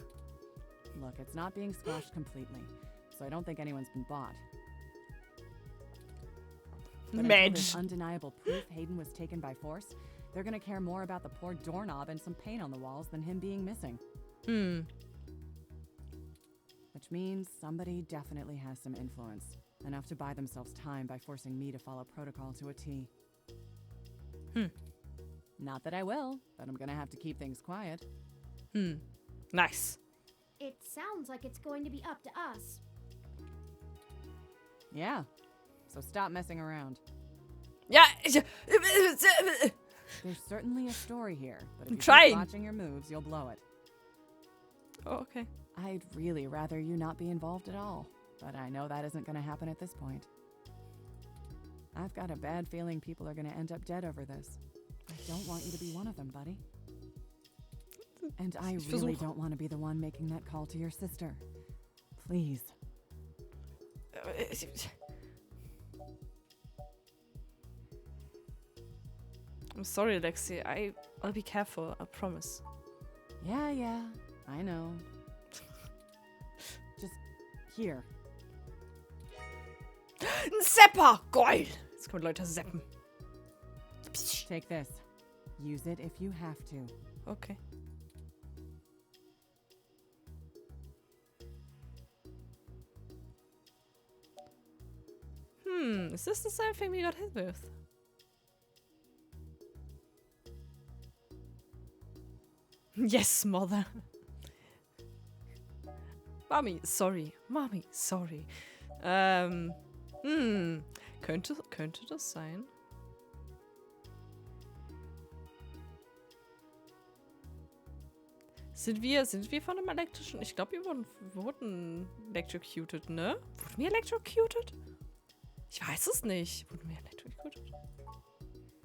Look, it's not being squashed completely, so I don't think anyone's been bought. But until there's undeniable proof Hayden was taken by force, they're gonna care more about the poor doorknob and some paint on the walls than him being missing. Which means somebody definitely has some influence. Enough to buy themselves time by forcing me to follow protocol to a T. Not that I will, but I'm gonna have to keep things quiet. Nice. It sounds like it's going to be up to us. Yeah. So stop messing around. Ja. There's certainly a story here, but if you trying. keep watching your moves, you'll blow it. Oh, okay. I'd really rather you not be involved at all, but I know that isn't going to happen at this point. I've got a bad feeling people are going to end up dead over this. I don't want you to be one of them, buddy. And I really don't want to be the one making that call to your sister. Please. I'm sorry, Lexi. I'll be careful, I promise. Yeah, I know. Just here. Ein Zapper! Geil! Jetzt können Leute zappen. Take this. Use it if you have to. Okay. Is this the same thing we got hit with? Yes, mother. Mommy, sorry. Mommy, sorry. Könnte das sein? Sind wir von einem elektrischen... Ich glaube, wir wurden electrocuted, ne? Wurden wir electrocuted? Ich weiß es nicht. Wurden wir electrocuted?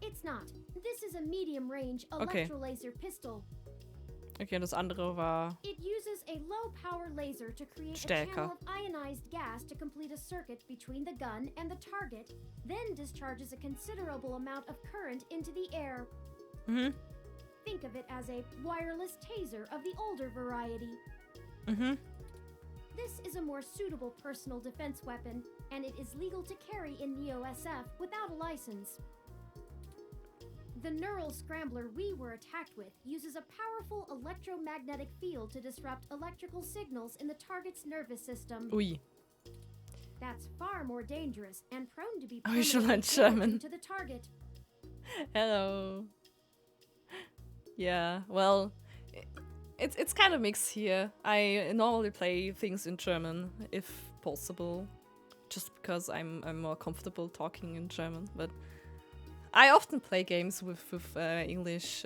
It's not. This is a medium-range electrolaser pistol. Okay, und das andere war... It uses a low-power laser to create a channel of ionized gas to complete a circuit between the gun and the target, then discharges a considerable amount of current into the air. Think of it as a wireless taser of the older variety. This is a more suitable personal defense weapon, and it is legal to carry in Neo-SF without a license. The neural scrambler we were attacked with uses a powerful electromagnetic field to disrupt electrical signals in the target's nervous system. Ui. That's far more dangerous and prone to be German to the target. Hello. Yeah, well, it's kind of mixed here. I normally play things in German, if possible, just because I'm more comfortable talking in German. But I often play games with English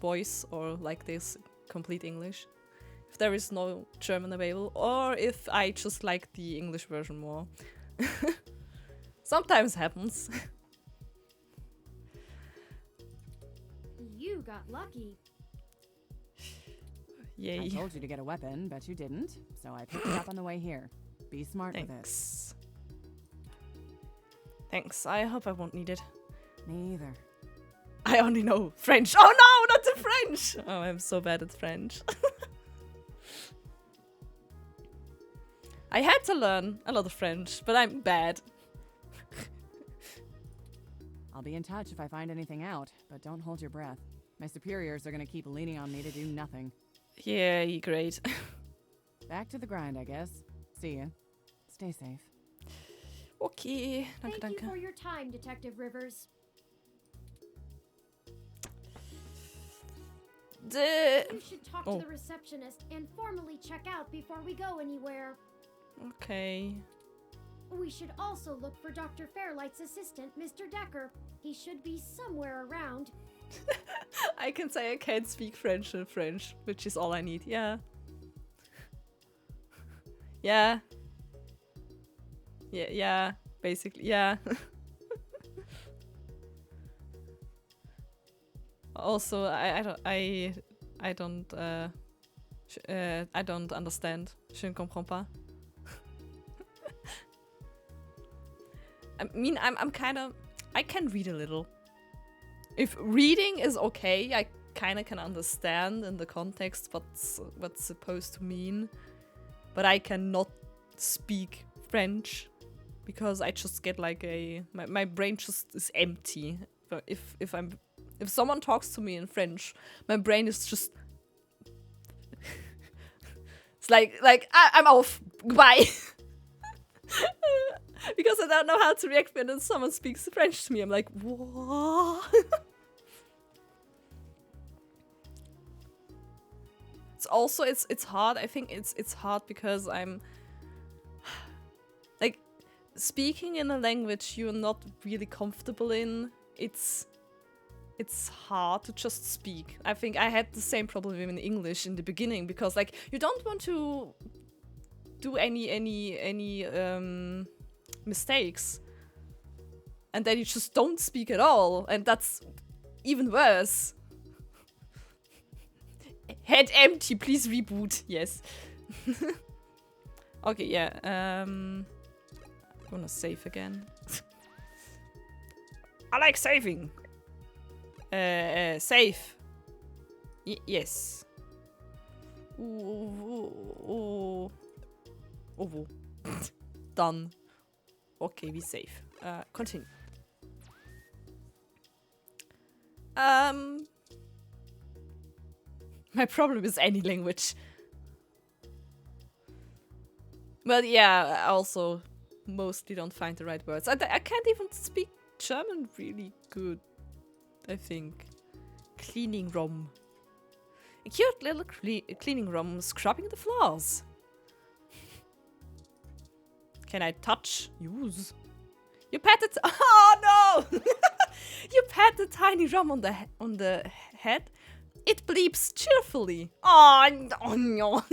voice or like this, complete English. if there is no German available, or if I just like the English version more. Sometimes happens. You got lucky. Yay. I told you to get a weapon, but you didn't, so I picked it up on the way here. Be smart with it. Thanks. Thanks. I hope I won't need it. Me either. I only know French. Oh no, not the French! Oh, I'm so bad at French. I had to learn a lot of French, but I'm bad. I'll be in touch if I find anything out, but don't hold your breath. My superiors are gonna keep leaning on me to do nothing. Yeah, great. Back to the grind, I guess. See ya. Stay safe. Okay, danke, Thank you danke. for your time, Detective Rivers. You should talk to the receptionist and formally check out before we go anywhere. Okay. We should also look for Dr. Fairlight's assistant, Mr. Decker. He should be somewhere around. I can say I can't speak French in French, which is all I need. Yeah. Yeah. Yeah, basically, yeah. Also, I don't understand. Je ne comprends pas. I mean, I'm kind of, I can read a little. If reading is okay, I kind of can understand in the context what's supposed to mean, but I cannot speak French because I just get like my brain just is empty. If someone talks to me in French, my brain is just it's like I'm off, goodbye. Because I don't know how to react when someone speaks French to me. I'm like, what? It's hard. I think it's hard because I'm like speaking in a language you're not really comfortable in. It's hard to just speak. I think I had the same problem in English in the beginning because like you don't want to do any mistakes, and then you just don't speak at all, and that's even worse. Head empty, please reboot. Yes. Okay, yeah. I'm gonna save again. I like saving. Save. Yes. Ooh. Done. Okay, we save. Continue. My problem is any language. Well, yeah, I also mostly don't find the right words. I can't even speak German really good, I think. Cleaning room. A cute little cleaning room scrubbing the floors. Can I touch? Use. You pat it. Oh no! You pat the tiny rum on the head. It bleeps cheerfully. Oh no!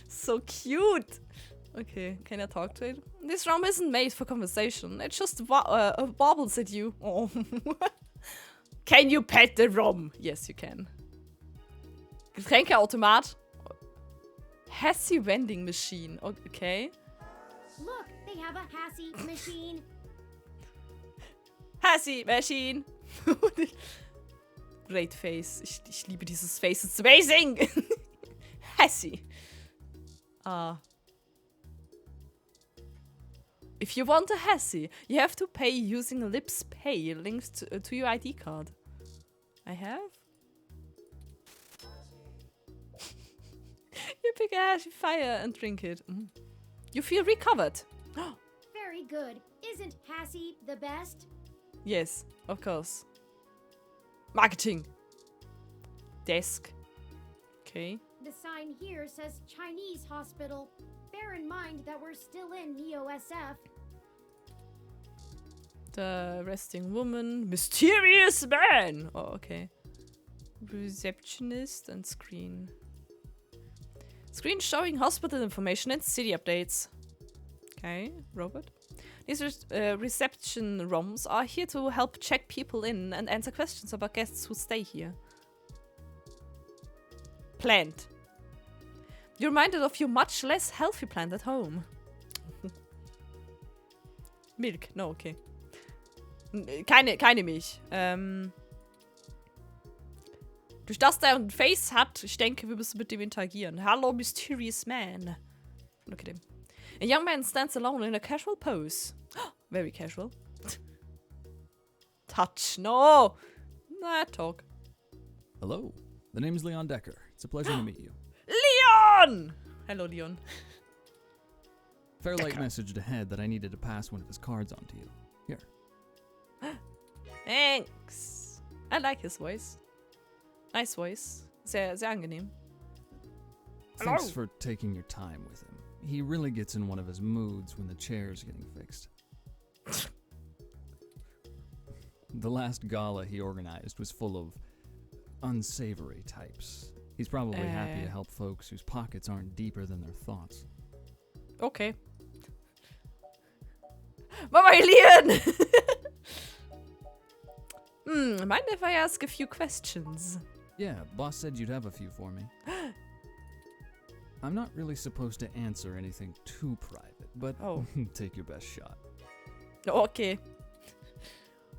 So cute. Okay, can I talk to it? This rum isn't made for conversation. It just wobbles at you. Oh. Can you pet the rum? Yes, you can. Getränkeautomat. Hassy vending machine. Okay. Look, they have a Hassy machine. Hassy machine. Great face. Ich liebe dieses Face. It's amazing. Hassy. If you want a Hassy, you have to pay using Lips Pay linked to your ID card. I have? You pick a Hassy fire and drink it. You feel recovered. Very good. Isn't Hassy the best? Yes, of course. Marketing. Desk. Okay. The sign here says Chinese hospital. Bear in mind that we're still in Neo-SF. The resting woman. Mysterious man. Oh, okay. Receptionist and screen. Screen showing hospital information and city updates. Okay, robot. These reception rooms are here to help check people in and answer questions about guests who stay here. Plant. You're reminded of your much less healthy plant at home. Milk. No, okay. Keine Milch. Durch das der ein Face hat, ich denke, wir müssen mit dem interagieren. Hello, mysterious man. Look at him. A young man stands alone in a casual pose. Very casual. Touch. No. Nah, talk. Hello. The name's Leon Decker. It's a pleasure to meet you. Leon! Hello, Leon. Fairlight messaged ahead that I needed to pass one of his cards on to you. Here. Thanks. I like his voice. Nice voice. Sehr angenehm. Thanks for taking your time with him. He really gets in one of his moods when the chair's getting fixed. The last gala he organized was full of unsavory types. He's probably happy to help folks whose pockets aren't deeper than their thoughts. Okay. Mama, Leon! Mind if I ask a few questions? Yeah, boss said you'd have a few for me. I'm not really supposed to answer anything too private, but take your best shot. Okay.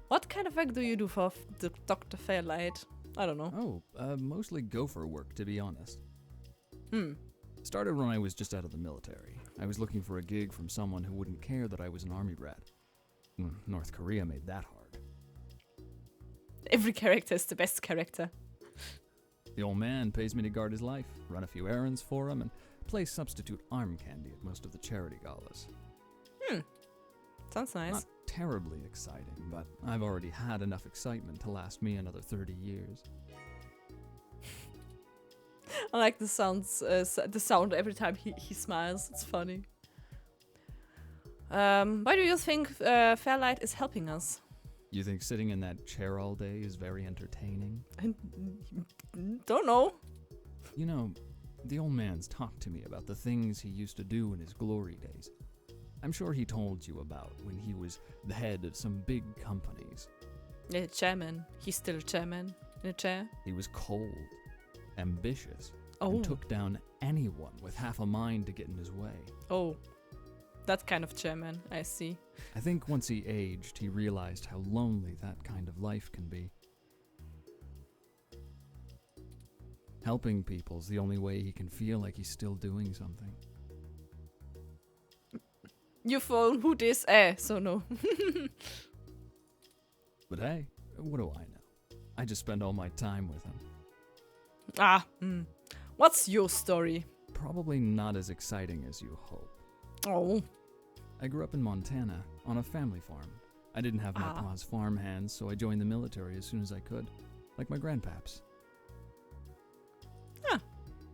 What kind of work do you do for Dr. Fairlight? I don't know. Mostly gopher work, to be honest. Started when I was just out of the military. I was looking for a gig from someone who wouldn't care that I was an army brat. North Korea made that hard. Every character is the best character. The old man pays me to guard his life, run a few errands for him, and play substitute arm candy at most of the charity galas. Sounds nice. Not terribly exciting, but I've already had enough excitement to last me another 30 years. I like the sound every time he smiles. It's funny. Why do you think Fairlight is helping us? You think sitting in that chair all day is very entertaining? Don't know. You know, the old man's talked to me about the things he used to do in his glory days. I'm sure he told you about when he was the head of some big companies. Yeah, chairman. He's still chairman in a chair. He was cold, ambitious, and took down anyone with half a mind to get in his way. Oh, that kind of chairman, I see. I think once he aged, he realized how lonely that kind of life can be. Helping people's the only way he can feel like he's still doing something. You phone who this? So no. But hey, what do I know? I just spend all my time with him. What's your story? Probably not as exciting as you hope. Oh. I grew up in Montana, on a family farm. I didn't have my pa's farm hands, so I joined the military as soon as I could, like my grandpaps.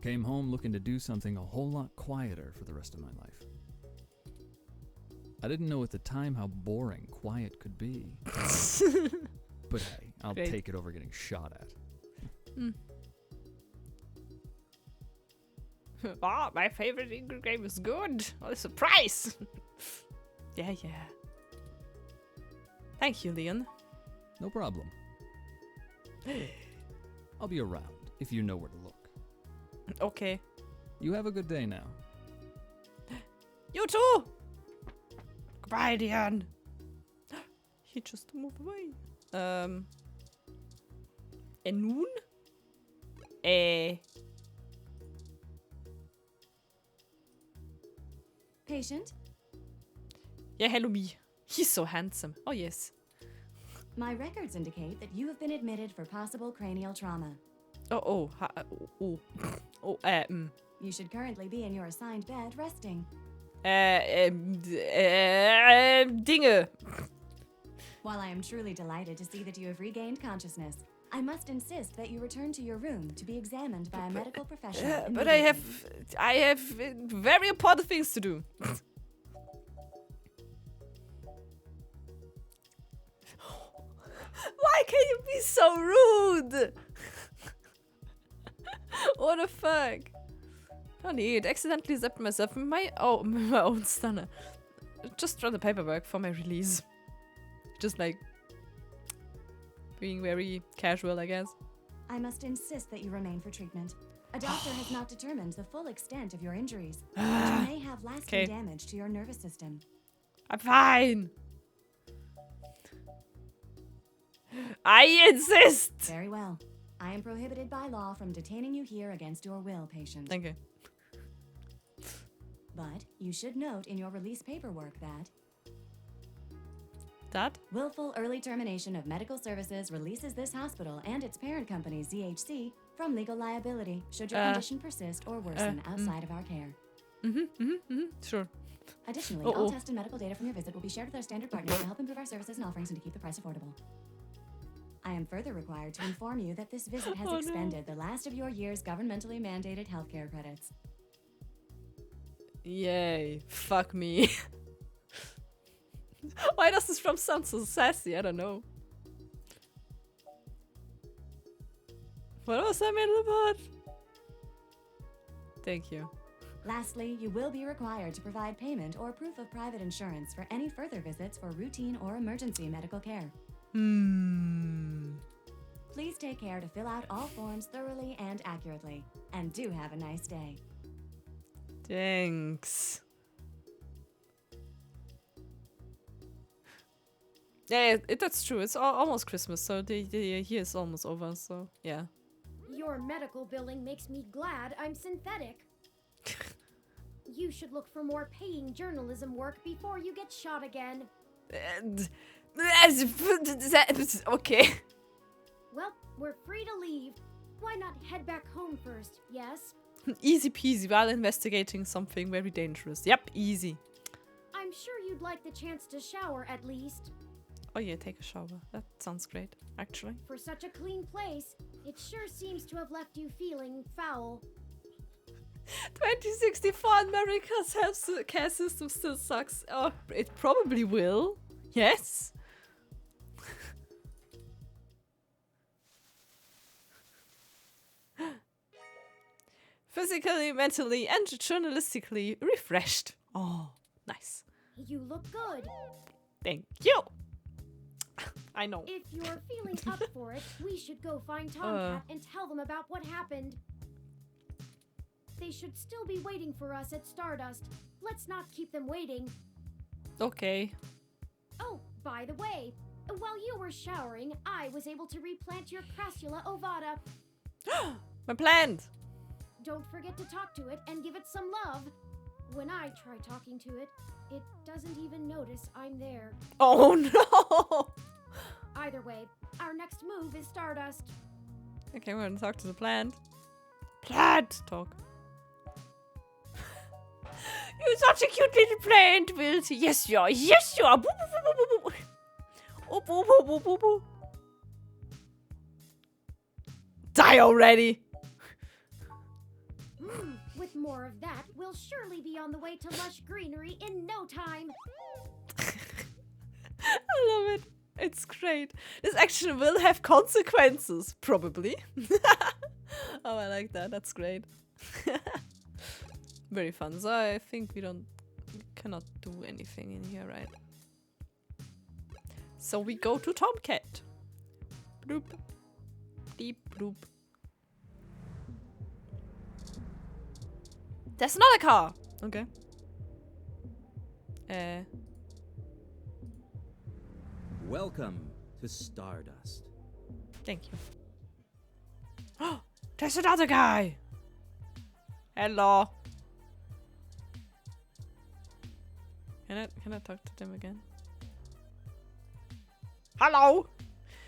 Came home looking to do something a whole lot quieter for the rest of my life. I didn't know at the time how boring quiet could be. But hey, I'll take it over getting shot at. My favorite English game is good. What a surprise! Yeah. Thank you, Leon. No problem. I'll be around if you know where to look. Okay. You have a good day now. You too! Goodbye, Leon. He just moved away. And nun? Patient? Yeah, hello me. He's so handsome. Oh, yes. My records indicate that you have been admitted for possible cranial trauma. You should currently be in your assigned bed resting. Dinge. While I am truly delighted to see that you have regained consciousness, I must insist that you return to your room to be examined by a medical professional. But I have very important things to do. Why can you be so rude? What the fuck? Oh neat. Accidentally zapped myself with my own stunner. Just run the paperwork for my release. Just like being very casual, I guess. I must insist that you remain for treatment. A doctor has not determined the full extent of your injuries, but you may have lasting damage to your nervous system. I'm fine. I insist. Very well. I am prohibited by law from detaining you here against your will, patient. Thank you. But you should note in your release paperwork that willful early termination of medical services releases this hospital and its parent company, ZHC, from legal liability should your condition persist or worsen outside of our care. Sure. Additionally, all test and medical data from your visit will be shared with our standard partners to help improve our services and offerings and to keep the price affordable. I am further required to inform you that this visit has expended the last of your year's governmentally mandated healthcare credits. Yay. Fuck me. Why does this from sound so sassy? I don't know. What was I made about? Thank you. Lastly, you will be required to provide payment or proof of private insurance for any further visits for routine or emergency medical care. Please take care to fill out all forms thoroughly and accurately. And do have a nice day. Thanks. Yeah, that's true. It's almost Christmas, so the year is almost over, so yeah. Your medical billing makes me glad I'm synthetic. You should look for more paying journalism work before you get shot again. Okay. Well, we're free to leave. Why not head back home first, yes? Easy peasy while investigating something very dangerous. Yep, easy. I'm sure you'd like the chance to shower at least. Oh yeah, take a shower. That sounds great, actually. For such a clean place, it sure seems to have left you feeling foul. 2064 America's healthcare system still sucks. Oh, it probably will. Yes. Physically, mentally, and journalistically refreshed. Oh, nice. You look good. Thank you. I know. If you're feeling up for it, we should go find Tomcat and tell them about what happened. They should still be waiting for us at Stardust. Let's not keep them waiting. Okay. Oh, by the way, while you were showering, I was able to replant your Crassula ovata. My plant! Don't forget to talk to it and give it some love. When I try talking to it, it doesn't even notice I'm there. Oh no! Either way, our next move is Stardust. Okay, we're gonna talk to the plant. Plant! Talk. You're such a cute little plant, Wilty. Yes, you are. Yes, you are. Boo, boo, boo, boo, boo. Oh, boo, boo, boo, boo, boo. Die already. With more of that, we'll surely be on the way to lush greenery in no time. I love it. It's great. This action will have consequences, probably. Oh, I like that. That's great. Very fun. So I think we cannot do anything in here, right? So we go to Tomcat. Bloop. Deep bloop. There's another car! Okay. Welcome to Stardust. Thank you. Oh, there's another guy! Hello. Can I talk to them again? Hello!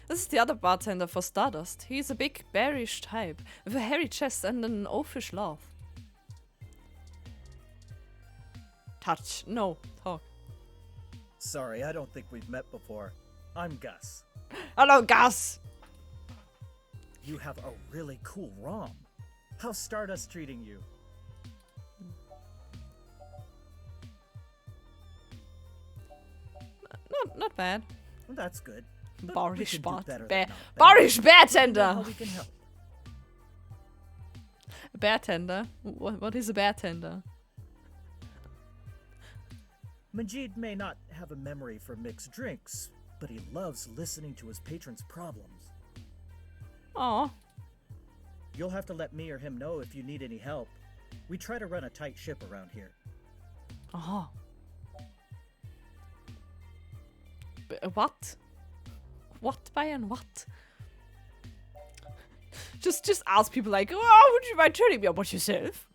This is the other bartender for Stardust. He's a big, bearish type, with a hairy chest and an oafish laugh. Touch. No. Talk. Sorry, I don't think we've met before. I'm Gus. Hello, Gus! You have a really cool ROM. How's Stardust treating you? Not bad. That's good. Bearish bartender. Bearish bartender! How we can help. bartender? What is a bartender? Majid may not have a memory for mixed drinks, but he loves listening to his patrons' problems. Aw. You'll have to let me or him know if you need any help. We try to run a tight ship around here. Aha. What? What, Bayern? What? Just ask people like, oh, would you mind telling me about yourself?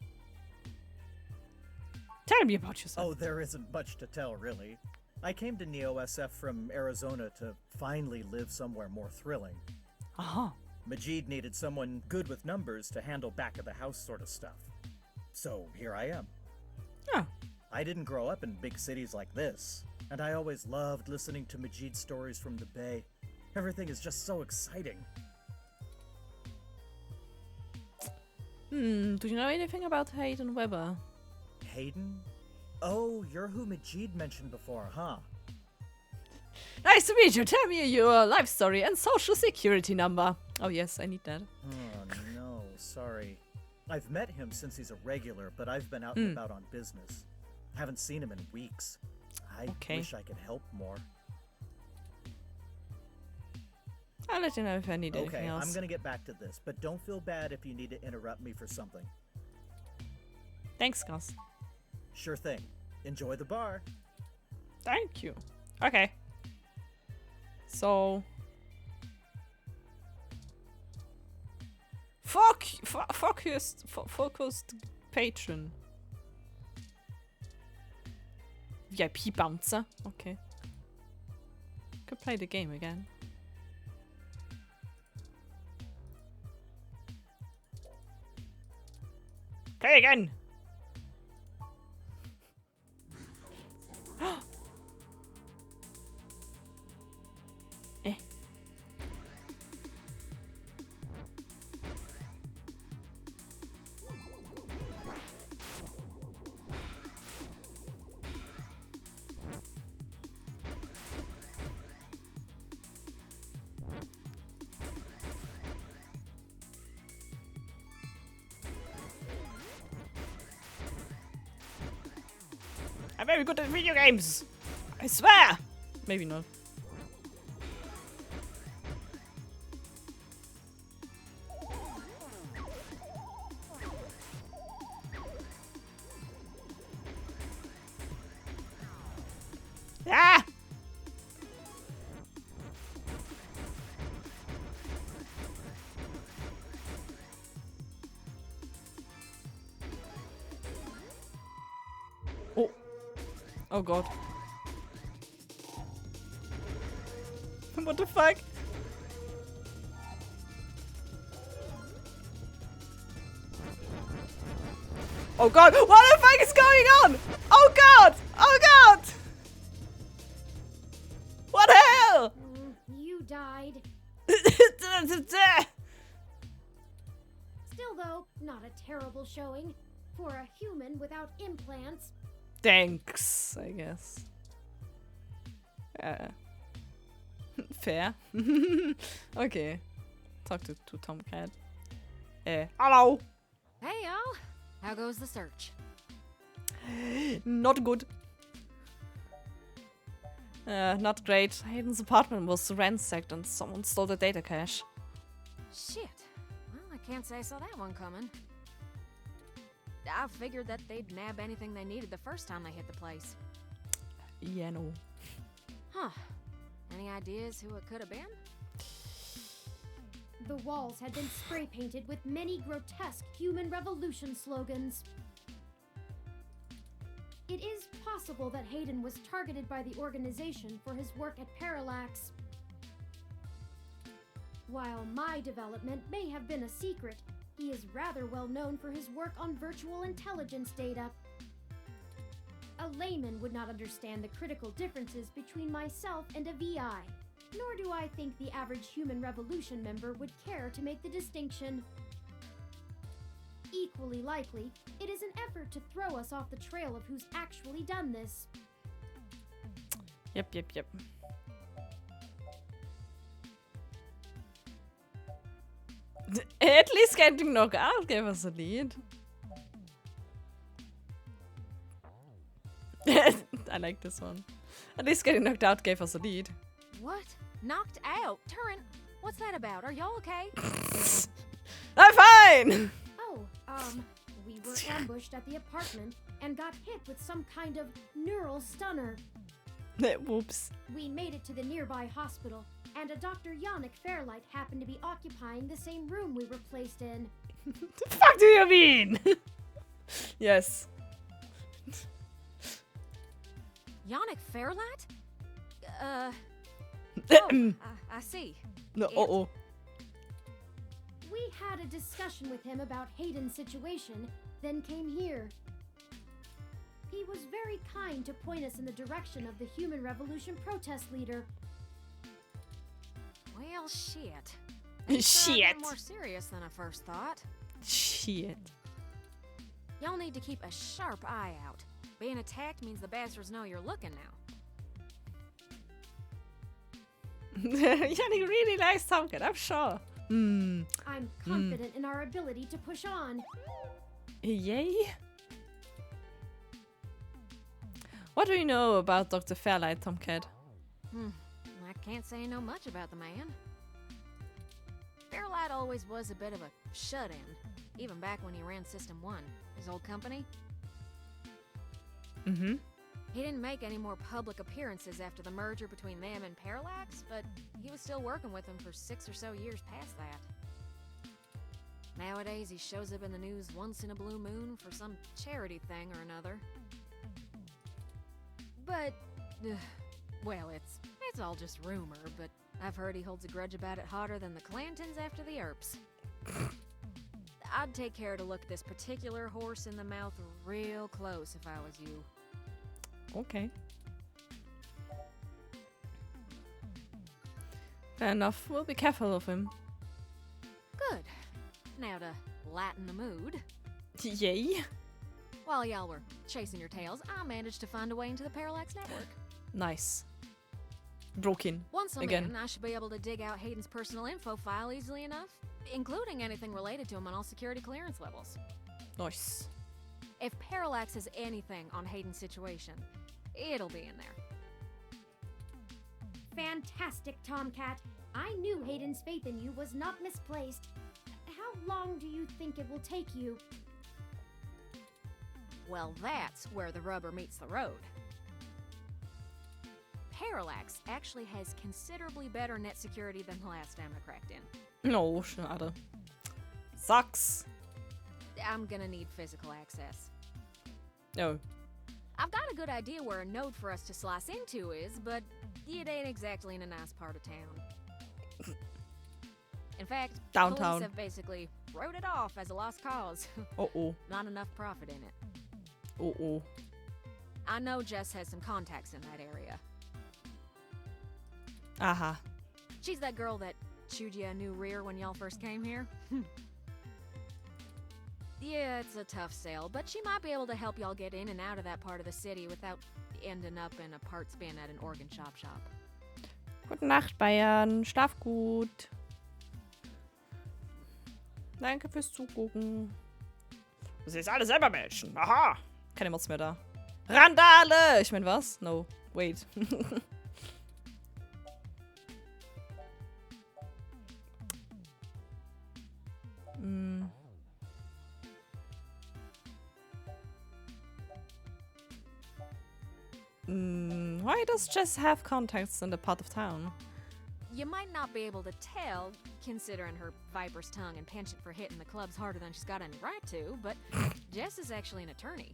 Tell me about yourself. Oh, there isn't much to tell, really. I came to Neo-SF from Arizona to finally live somewhere more thrilling. Aha. Majid needed someone good with numbers to handle back-of-the-house sort of stuff. So here I am. Yeah. I didn't grow up in big cities like this, and I always loved listening to Majid's stories from the Bay. Everything is just so exciting. Do you know anything about Hayden Weber? Hayden? Oh, you're who Majid mentioned before, huh? Nice to meet you. Tell me your life story and social security number. Oh yes, I need that. Oh no, sorry. I've met him since he's a regular, but I've been out and about on business. Haven't seen him in weeks. I wish I could help more. I'll let you know if I need anything else. Okay, I'm gonna get back to this, but don't feel bad if you need to interrupt me for something. Thanks, Gus. Sure thing. Enjoy the bar. Thank you. Okay. So... Focused patron. VIP bouncer. Okay. Could play the game again. Play again! Eh. I'm very good at video games! I swear! Maybe not. Ah! Oh. Oh god. What the fuck? Oh god! What the fuck is going on? Oh god! Oh god! What the hell? You died. Still, though, not a terrible showing. For a human without implants. Thanks, I guess. Fair. Okay. Talk to Tomcat. Hello! Hey, y'all. How goes the search? Not good. Not great. Hayden's apartment was ransacked and someone stole the data cache. Shit. Well, I can't say I saw that one coming. I figured that they'd nab anything they needed the first time they hit the place. Yeah, no. Huh. Any ideas who it could have been? The walls had been spray painted with many grotesque human revolution slogans. It is possible that Hayden was targeted by the organization for his work at Parallax. While my development may have been a secret, he is rather well known for his work on virtual intelligence data. A layman would not understand the critical differences between myself and a VI, nor do I think the average human revolution member would care to make the distinction. Equally likely, it is an effort to throw us off the trail of who's actually done this. At least getting knocked out gave us a lead. I like this one. At least getting knocked out gave us a lead. What? Knocked out? Turin, what's that about? Are y'all okay? I'm fine! Oh, we were ambushed at the apartment and got hit with some kind of neural stunner. Whoops. We made it to the nearby hospital, and a Dr. Yannick Fairlight happened to be occupying the same room we were placed in. The fuck do you mean? Yes. Yannick Fairlight? I see. No, It- We had a discussion with him about Hayden's situation, then came here. He was very kind to point us in the direction of the Human Revolution protest leader. Well, shit. It's, Shit. more serious than I first thought. Shit. Y'all need to keep a sharp eye out. Being attacked means the bastards know you're looking now. Yannick really likes Tomcat, I'm sure. I'm confident in our ability to push on. Yay. What do you know about Dr. Fairlight, Tomcat? I can't say no much about the man. Fairlight always was a bit of a shut-in, even back when he ran System 1, his old company. Mm-hmm. He didn't make any more public appearances after the merger between them and Parallax, but he was still working with them for 6 or so years past that. Nowadays, he shows up in the news once in a blue moon for some charity thing or another. But, well, it's all just rumor, but I've heard he holds a grudge about it hotter than the Clantons after the Earps. I'd take care to look this particular horse in the mouth real close if I was you. Okay. Fair enough. We'll be careful of him. Good. Now to lighten the mood. Yay. While y'all were chasing your tails, I managed to find a way into the Parallax network. Nice. Broke in. Once I'm again. in, I should be able to dig out Hayden's personal info file easily enough, including anything related to him on all security clearance levels. Nice. If Parallax has anything on Hayden's situation, it'll be in there. Fantastic, Tomcat. I knew Hayden's faith in you was not misplaced. How long do you think it will take you? Well, that's where the rubber meets the road. Parallax actually has considerably better net security than the last time I cracked in. No, schade. Sucks. I'm gonna need physical access. No. I've got a good idea where a node for us to slice into is, but it ain't exactly in a nice part of town. In fact, Downtown. police have basically wrote it off as a lost cause. Uh-oh. Not enough profit in it. Uh-oh. I know Jess has some contacts in that area. Aha. She's that girl that chewed you a new rear when y'all first came here. Yeah, it's a tough sale, but she might be able to help y'all get in and out of that part of the city without ending up in a parts bin at an organ shop. Gute Nacht, Bayern. Schlaf gut. Danke fürs Zugucken. Das ist alles selber Menschen. Aha. Keine Mods mehr da. Randale! Ich mein, was? No. Wait. Why does Jess have contacts in the part of town? You might not be able to tell, considering her viper's tongue and penchant for hitting the clubs harder than she's got any right to, but Jess is actually an attorney.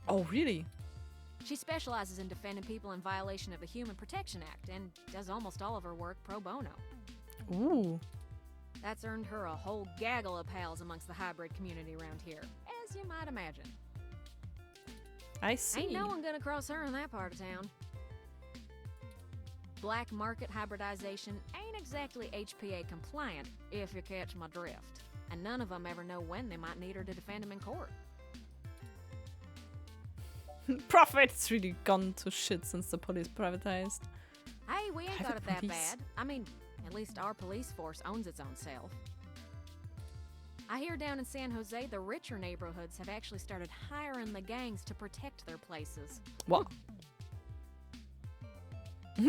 Oh, really? She specializes in defending people in violation of the Human Protection Act and does almost all of her work pro bono. Ooh. That's earned her a whole gaggle of pals amongst the hybrid community around here, as you might imagine. I see. Ain't no one gonna cross her in that part of town. Black market hybridization ain't exactly HPA compliant, if you catch my drift. And none of them ever know when they might need her to defend them in court. Profit's really gone to shit since the police privatized. Hey, we ain't got Private it that police. bad. I mean, at least our police force owns its own self. I hear down in San Jose, the richer neighborhoods have actually started hiring the gangs to protect their places. What?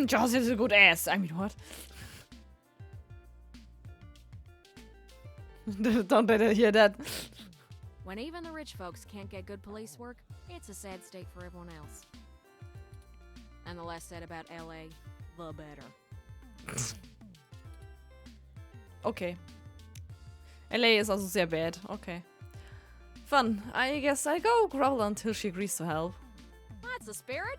Jaws is a good ass. I mean, what? Don't let her hear that. When even the rich folks can't get good police work, it's a sad state for everyone else. And the less said about LA, the better. Okay. LA is also sehr bad. Okay. Fun. I guess I go growl until she agrees to help. That's the spirit.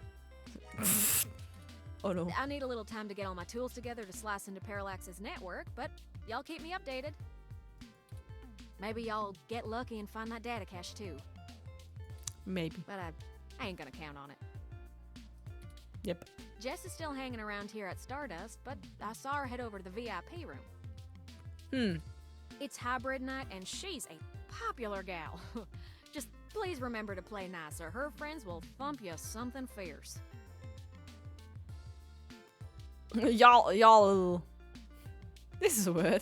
Oh no. I need a little time to get all my tools together to slice into Parallax's network, but y'all keep me updated. Maybe y'all get lucky and find that data cache too. Maybe. But I ain't gonna count on it. Yep. Jess is still hanging around here at Stardust, but I saw her head over to the VIP room. It's hybrid night, and she's a popular gal. Just please remember to play nice, or her friends will thump you something fierce. Y'all. This is a word.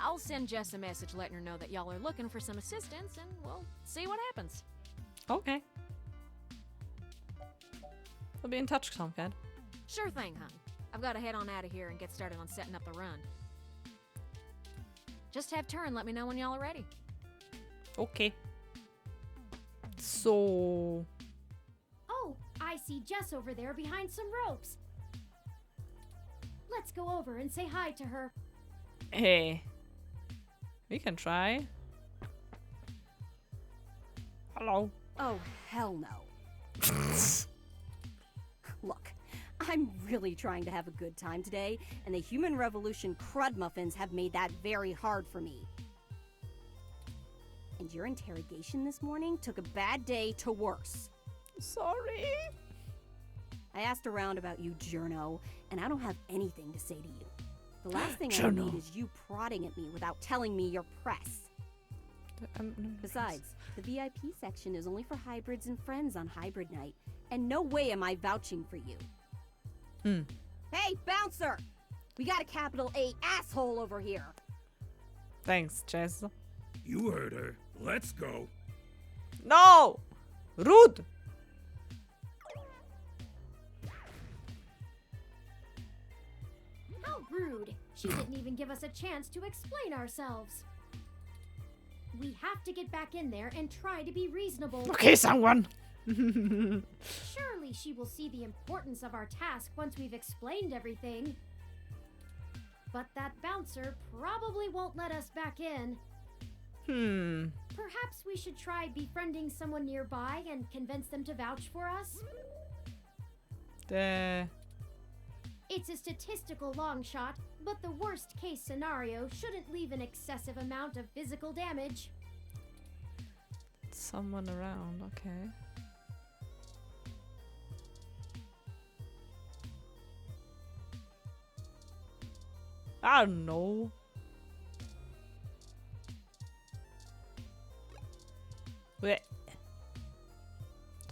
I'll send Jess a message letting her know that y'all are looking for some assistance, and we'll see what happens. Okay. We'll be in touch, Tomcat. Sure thing, hon. I've got to head on out of here and get started on setting up the run. Just have Turin let me know when y'all are ready. Okay. So... Oh, I see Jess over there behind some ropes. Let's go over and say hi to her. Hey. We can try. Hello. Oh, hell no. Look, I'm really trying to have a good time today, and the Human Revolution crud muffins have made that very hard for me. And your interrogation this morning took a bad day to worse. Sorry. I asked around about you, Journo, and I don't have anything to say to you. The last thing I need is you prodding at me without telling me you're press. Besides, the VIP section is only for hybrids and friends on hybrid night, and no way am I vouching for you. Hey, bouncer! We got a capital A asshole over here. Thanks, Jess. You heard her. Let's go. No! Rude! How rude! She didn't even give us a chance to explain ourselves. We have to get back in there and try to be reasonable. Okay, someone! Surely she will see the importance of our task once we've explained everything. But that bouncer probably won't let us back in. Perhaps we should try befriending someone nearby and convince them to vouch for us? It's a statistical long shot, but the worst case scenario shouldn't leave an excessive amount of physical damage. Someone around, okay. I don't know. Wait.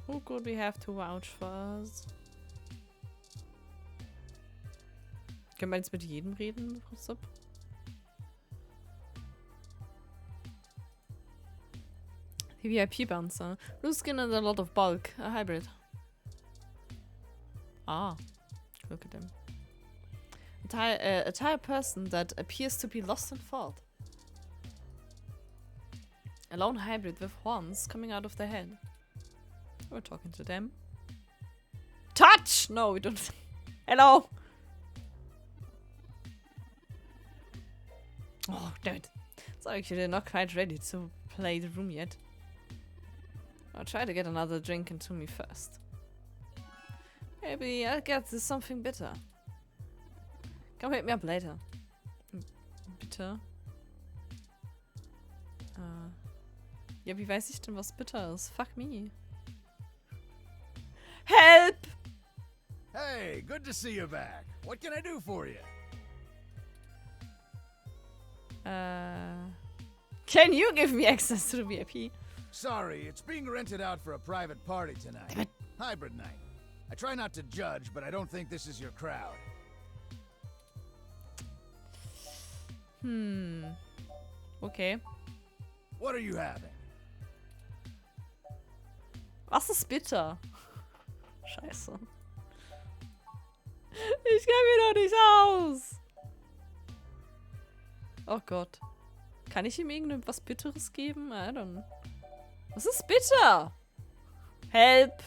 Who could we have to vouch for us? Können wir jetzt mit jedem reden? The VIP bouncer. Loose skin and a lot of bulk. A hybrid. Ah. Look at him. A tired person that appears to be lost in thought. A lone hybrid with horns coming out of their head. We're talking to them. Touch! No, we don't. Hello! Oh, damn it. Sorry, they're not quite ready to play the room yet. I'll try to get another drink into me first. Maybe I'll get something bitter. Come hit me up later. Bitter? Ja, wie weiß ich denn, was bitter ist? Fuck me. Help! Hey, good to see you back. What can I do for you? Can you give me access to the VIP? Sorry, it's being rented out for a private party tonight. Hybrid night. I try not to judge, but I don't think this is your crowd. Okay. What are you having? Was ist bitter? Scheiße. Ich kenne mich doch nicht aus. Oh Gott. Kann ich ihm irgendwas Bitteres geben? I don't know. Was ist bitter? Help.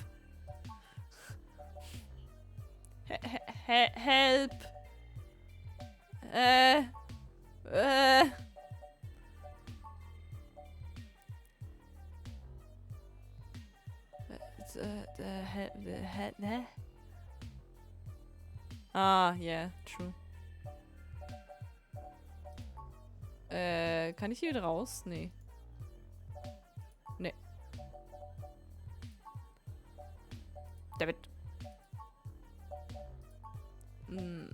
Help. Ah, yeah, true. Kann ich hier wieder raus? Nee. Nee. David. Hm.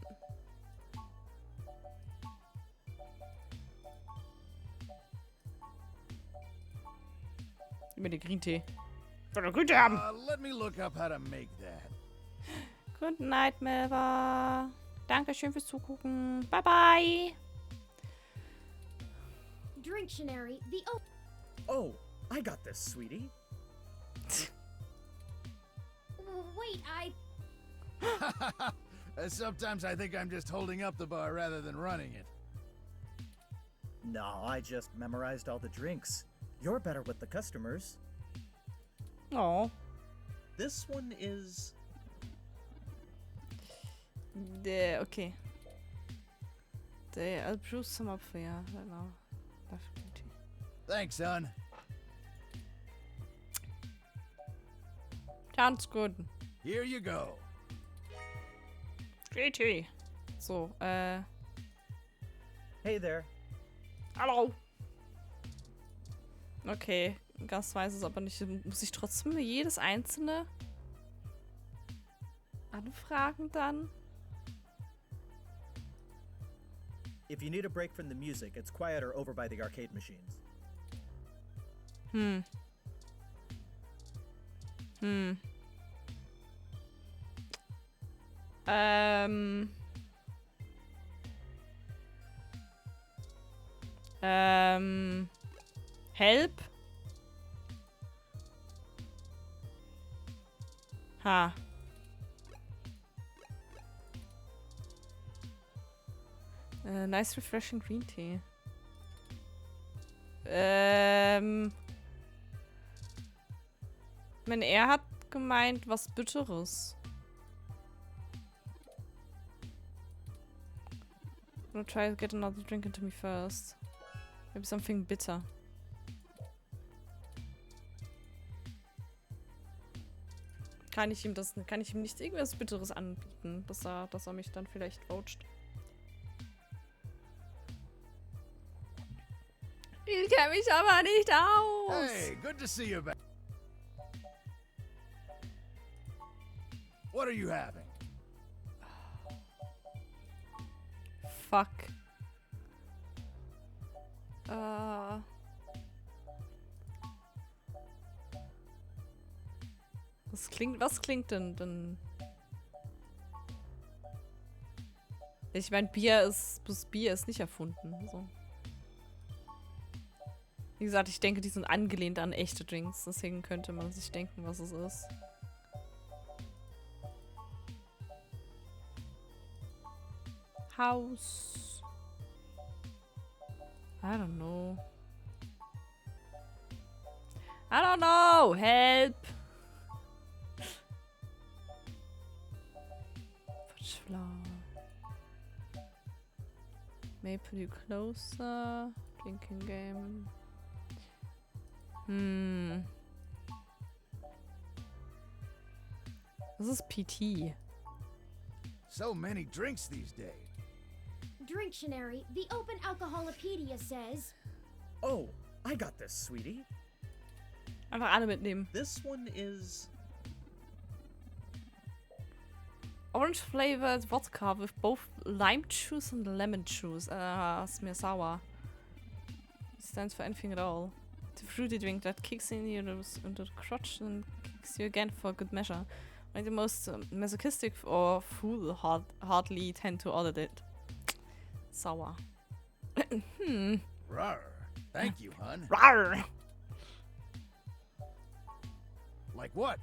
Über den Green-Tee. Soll Green-Tee haben. Let me look up how to make that. Good night, Melva. Dankeschön fürs Zugucken. Bye, bye. Dictionary, the Oh, I got this, sweetie. Wait, Sometimes I think I'm just holding up the bar rather than running it. No, I just memorized all the drinks. You're better with the customers. Oh. This one is... Okay. I'll choose some up for you. Genau. Thanks, son. Sounds good. Here you go. GT. So, Hey there. Hallo. Okay, Gast weiß es aber nicht. Muss ich trotzdem jedes einzelne anfragen dann? If you need a break from the music, it's quieter over by the arcade machines. Help? Ha. Nice refreshing green tea. Er hat gemeint, was Bitteres. I'm gonna try to get another drink into me first. Maybe something bitter. Kann ich ihm nicht irgendwas Bitteres anbieten, dass er mich dann vielleicht voucht? Ich kenne mich aber nicht aus. Hey, good to see you back. What are you having? Fuck. Was klingt denn? Ich meine, Bier ist nicht erfunden. So. Wie gesagt, ich denke, die sind angelehnt an echte Drinks. Deswegen könnte man sich denken, was es ist. House. I don't know. Help. Fudge flower. Maple you closer. Drinking game. This is PT. So many drinks these days. Dictionary, the Open Alcoholopedia says. Oh, I got this, sweetie. Einfach alle mitnehmen. This one is... Orange flavored vodka with both lime juice and lemon juice. Ist mir sauer. It stands for anything at all. The fruity drink that kicks in you into the crotch and kicks you again for good measure. Like the most masochistic or fool hardly tend to order it. Sauer. Rawr. Thank you, hun. Rawr. Like what?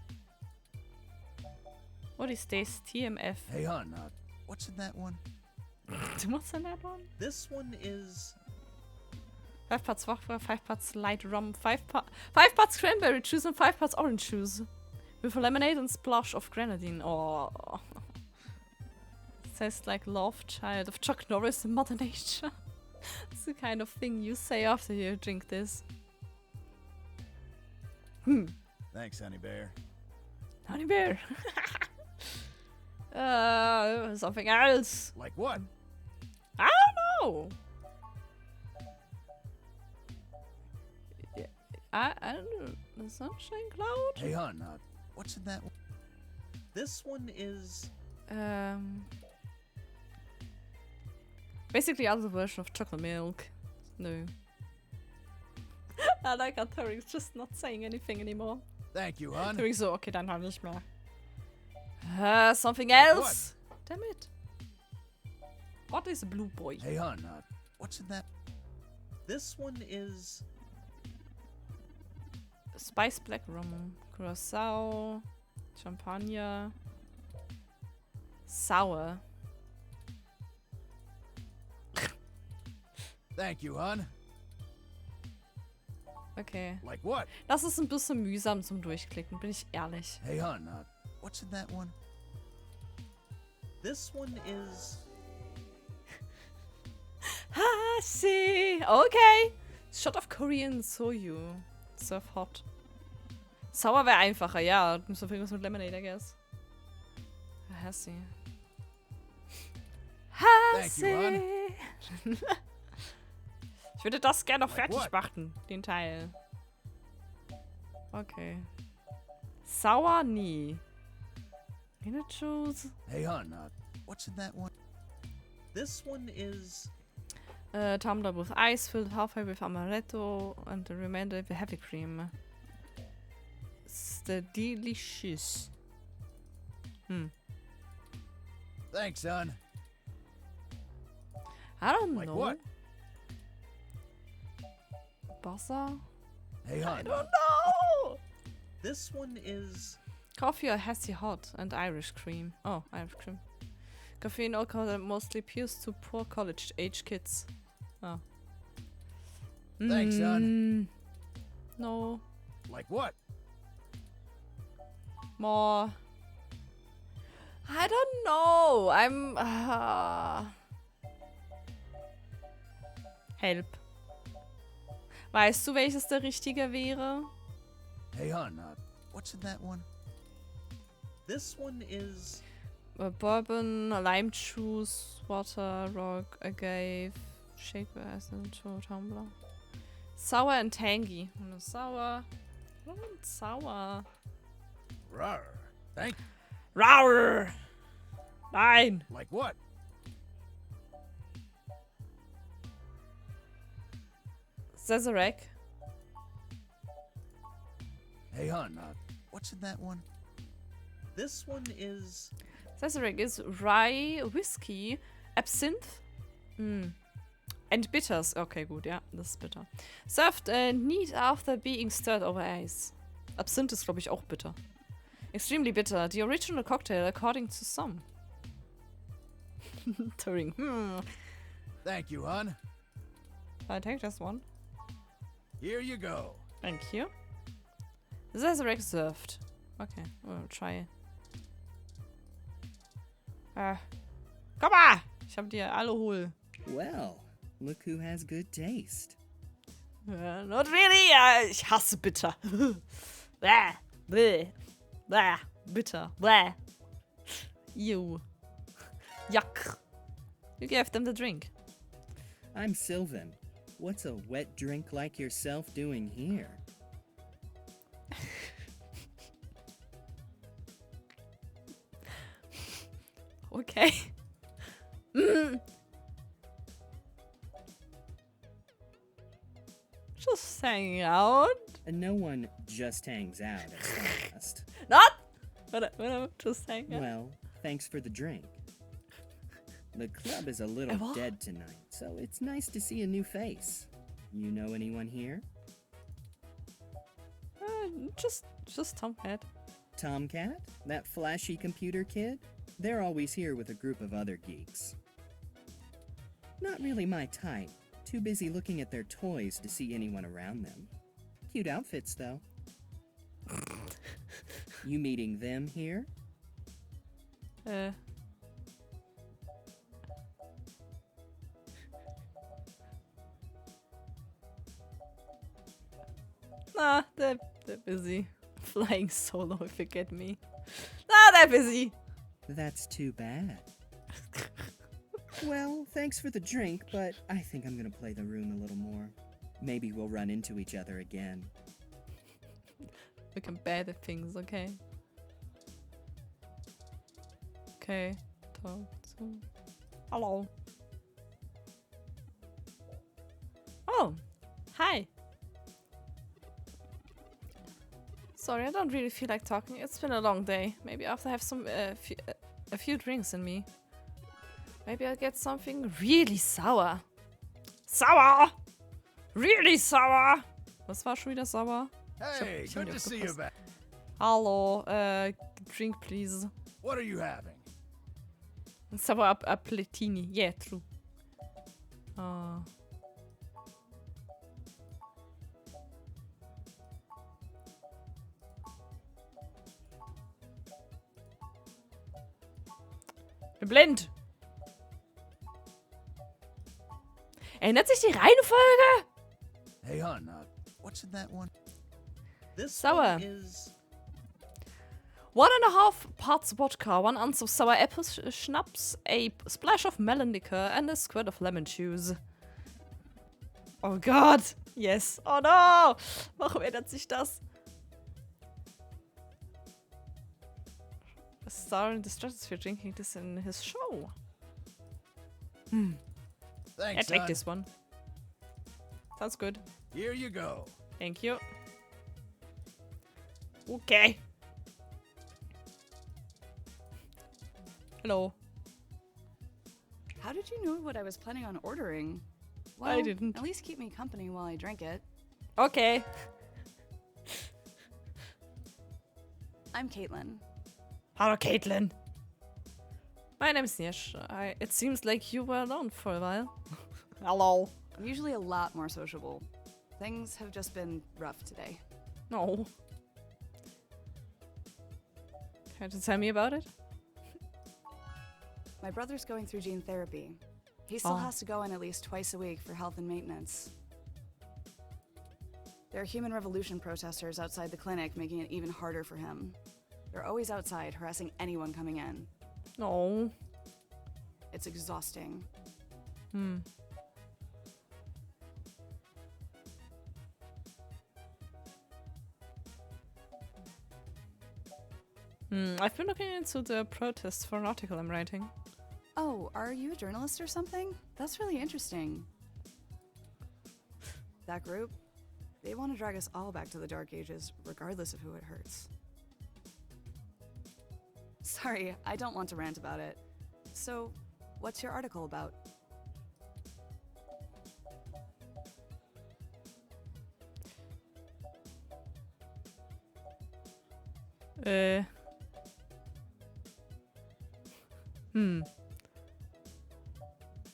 What is this? TMF. Hey, hun, what's in that one? What's in that one? This one is 5 parts vodka, 5 parts light rum, 5 parts cranberry juice and 5 parts orange juice. With a lemonade and splash of grenadine. Oh. It tastes like love child of Chuck Norris and Mother Nature. It's the kind of thing you say after you drink this. Thanks, honey bear. Honey bear. Something else. Like what? I don't know. I don't know. The sunshine cloud? Hey, hun, what's in that one? this one is basically other version of chocolate milk. No. I like how Turing's just not saying anything anymore. Thank you, hun. Turing so, okay, dann halt nicht mehr. Something else. What? Damn it. What is a blue boy? Hey, hun, what's in that? This one is Spice black rum, curacao, champagne, sour. Thank you, hun. Okay. Like what? Das ist ein bisschen mühsam zum Durchklicken, bin ich ehrlich. Hey, hun, what's in that one? This one is Ha, see. Okay. Shot of Korean soju. Surf hot. Sauer wäre einfacher, ja. So viel was mit Lemonade, I guess. Hassi. Hassi. Ich würde das gerne noch fertig machen, den Teil. Okay. Sauer nie. Peanut juice. Hey, hun, what's in that one? This one is tumbler with ice filled halfway with amaretto and the remainder with heavy cream. It's delicious. Thanks, son. I don't like know. What? Bossa? Hey, hon. I don't know. This one is Coffee or Hessie hot and Irish cream. Oh, Irish cream. Coffee and alcohol that mostly appeals to poor college-age kids. Oh. Thanks, son. No. Like what? More. I don't know. I'm. Help. Weißt du, welches der richtige wäre? Hey, hon, what's in that one? This one is Bourbon, lime juice, water, rock, agave, shake ice into tumbler. Sour and tangy. No, sour. I don't want sour. Rawr. Thank you. Rawr. Nein. Like what? Sazerac. Hey, hon, what's in that one? This one is Sazerac is rye, whiskey, absinthe, and bitters. Okay, gut, ja, das ist bitter. Served neat after being stirred over ice. Absinthe ist, glaube ich, auch bitter. Extremely bitter. The original cocktail, according to some. Turing. Thank you, hon. I take this one. Here you go. Thank you. Sazerac served. Okay, we'll try. Komm mal! Ich hab dir alle hol. Well, look who has good taste. Not really. Ich hasse bitter. Bäh. Bäh. Bäh. Bitter. Bäh. Ew. Yuck. You gave them the drink. I'm Sylvan. What's a wet drink like yourself doing here? Okay. Just hanging out. And no one just hangs out at Stardust. Not! But just hanging out. Well, thanks for the drink. The club is a little dead tonight, so it's nice to see a new face. You know anyone here? Just Tomcat. Tomcat? That flashy computer kid? They're always here with a group of other geeks. Not really my type. Too busy looking at their toys to see anyone around them. Cute outfits, though. You meeting them here? Nah, they're busy. Flying solo, if you get me. Nah, they're busy. That's too bad. Well, thanks for the drink, but I think I'm gonna play the room a little more. Maybe we'll run into each other again. We can bear the things, okay? Okay. Hello. Oh, hi. Sorry, I don't really feel like talking. It's been a long day. Maybe after I have some a few drinks in me. Maybe I'll get something really sour. Sour! Really sour! Was war schon wieder sauer? Hey, good to see you back. Hallo, drink please. What are you having? Sour appletini. Yeah, true. Blind. Ändert sich die Reihenfolge? Hey, hon, what's in that one? This Sour. one is 1.5 parts vodka, 1 ounce of sour apple schnapps, a splash of melon liquor, and a squirt of lemon juice. Oh Gott. Yes. Oh no. Warum ändert sich das? A star in the stratosphere drinking this in his show. Thanks, I take son. this one. Sounds good. Here you go. Thank you. Okay. Hello. How did you know what I was planning on ordering? Well, I didn't. At least keep me company while I drink it. Okay. I'm Caitlin. Hello, Caitlin. My name's Nish. It seems like you were alone for a while. Hello. I'm usually a lot more sociable. Things have just been rough today. No. Care to tell me about it? My brother's going through gene therapy. He still has to go in at least twice a week for health and maintenance. There are Human Revolution protesters outside the clinic, making it even harder for him. They're always outside, harassing anyone coming in. No. It's exhausting. I've been looking into the protests for an article I'm writing. Oh, are you a journalist or something? That's really interesting. That group, they want to drag us all back to the Dark Ages, regardless of who it hurts. Sorry, I don't want to rant about it. So, what's your article about?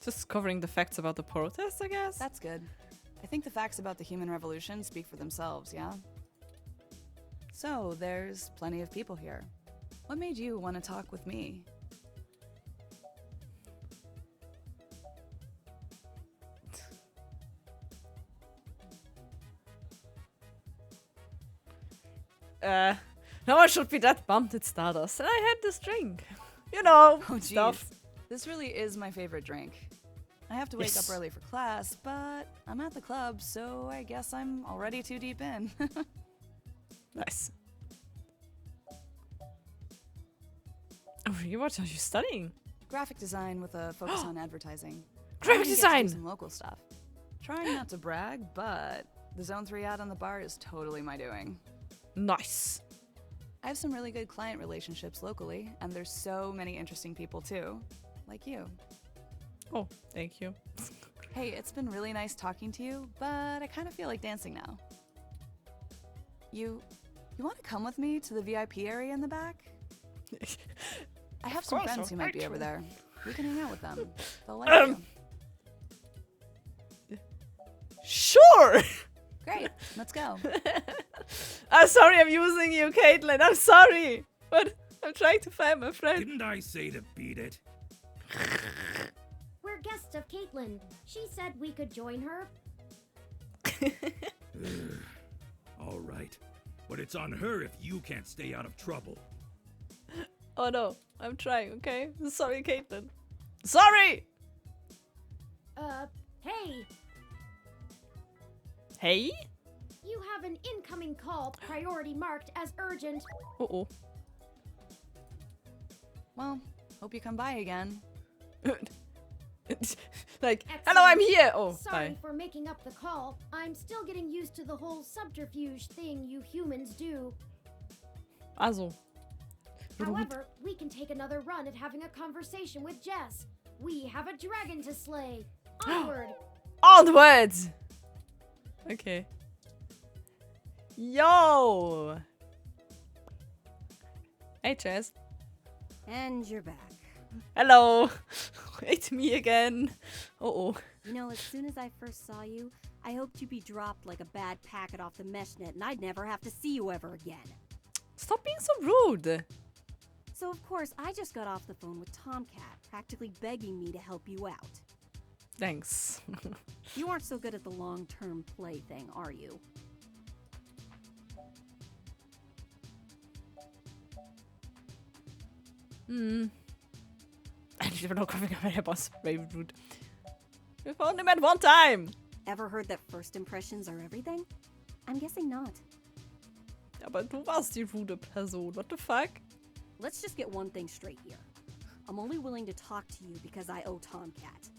Just covering the facts about the protests, I guess? That's good. I think the facts about the Human Revolution speak for themselves, yeah? So, there's plenty of people here. What made you want to talk with me? No one should be that bummed at Stardust. And I had this drink. You know, stuff. This really is my favorite drink. I have to wake up early for class, but I'm at the club, so I guess I'm already too deep in. Nice. Oh, really? What are you studying? Graphic design with a focus on advertising. Graphic I get to design! do some local stuff. Trying not to brag, but the Zone 3 ad on the bar is totally my doing. Nice. I have some really good client relationships locally, and there's so many interesting people too. Like you. Oh, thank you. Hey, it's been really nice talking to you, but I kind of feel like dancing now. You want to come with me to the VIP area in the back? I have some friends who might be over there. We can hang out with them. They'll like you. Sure! Great, let's go. I'm sorry I'm using you, Caitlin. I'm sorry. But I'm trying to find my friend. Didn't I say to beat it? We're guests of Caitlin. She said we could join her. All right. But it's on her if you can't stay out of trouble. Oh no, I'm trying, okay? Sorry, Caitlin. Sorry! Hey! Hey? You have an incoming call, priority marked as urgent. Uh-oh. Well, hope you come by again. Like, Excellent. hello, I'm here! Oh, Sorry hi. for making up the call. I'm still getting used to the whole subterfuge thing you humans do. Also. However, we can take another run at having a conversation with Jess. We have a dragon to slay. Onward! Onwards! Okay. Yo! Hey, Jess. And you're back. Hello! It's me again. Uh-oh. You know, as soon as I first saw you, I hoped you'd be dropped like a bad packet off the mesh net and I'd never have to see you ever again. Stop being so rude. So of course, I just got off the phone with Tomcat, practically begging me to help you out. Thanks. You aren't so good at the long-term play thing, are you? I don't know if I was very rude. We've only met one time. Ever heard that first impressions are everything? I'm guessing not. Aber du warst die rude Person. What the fuck? Let's just get one thing straight here. I'm only willing to talk to you because I owe Tomcat.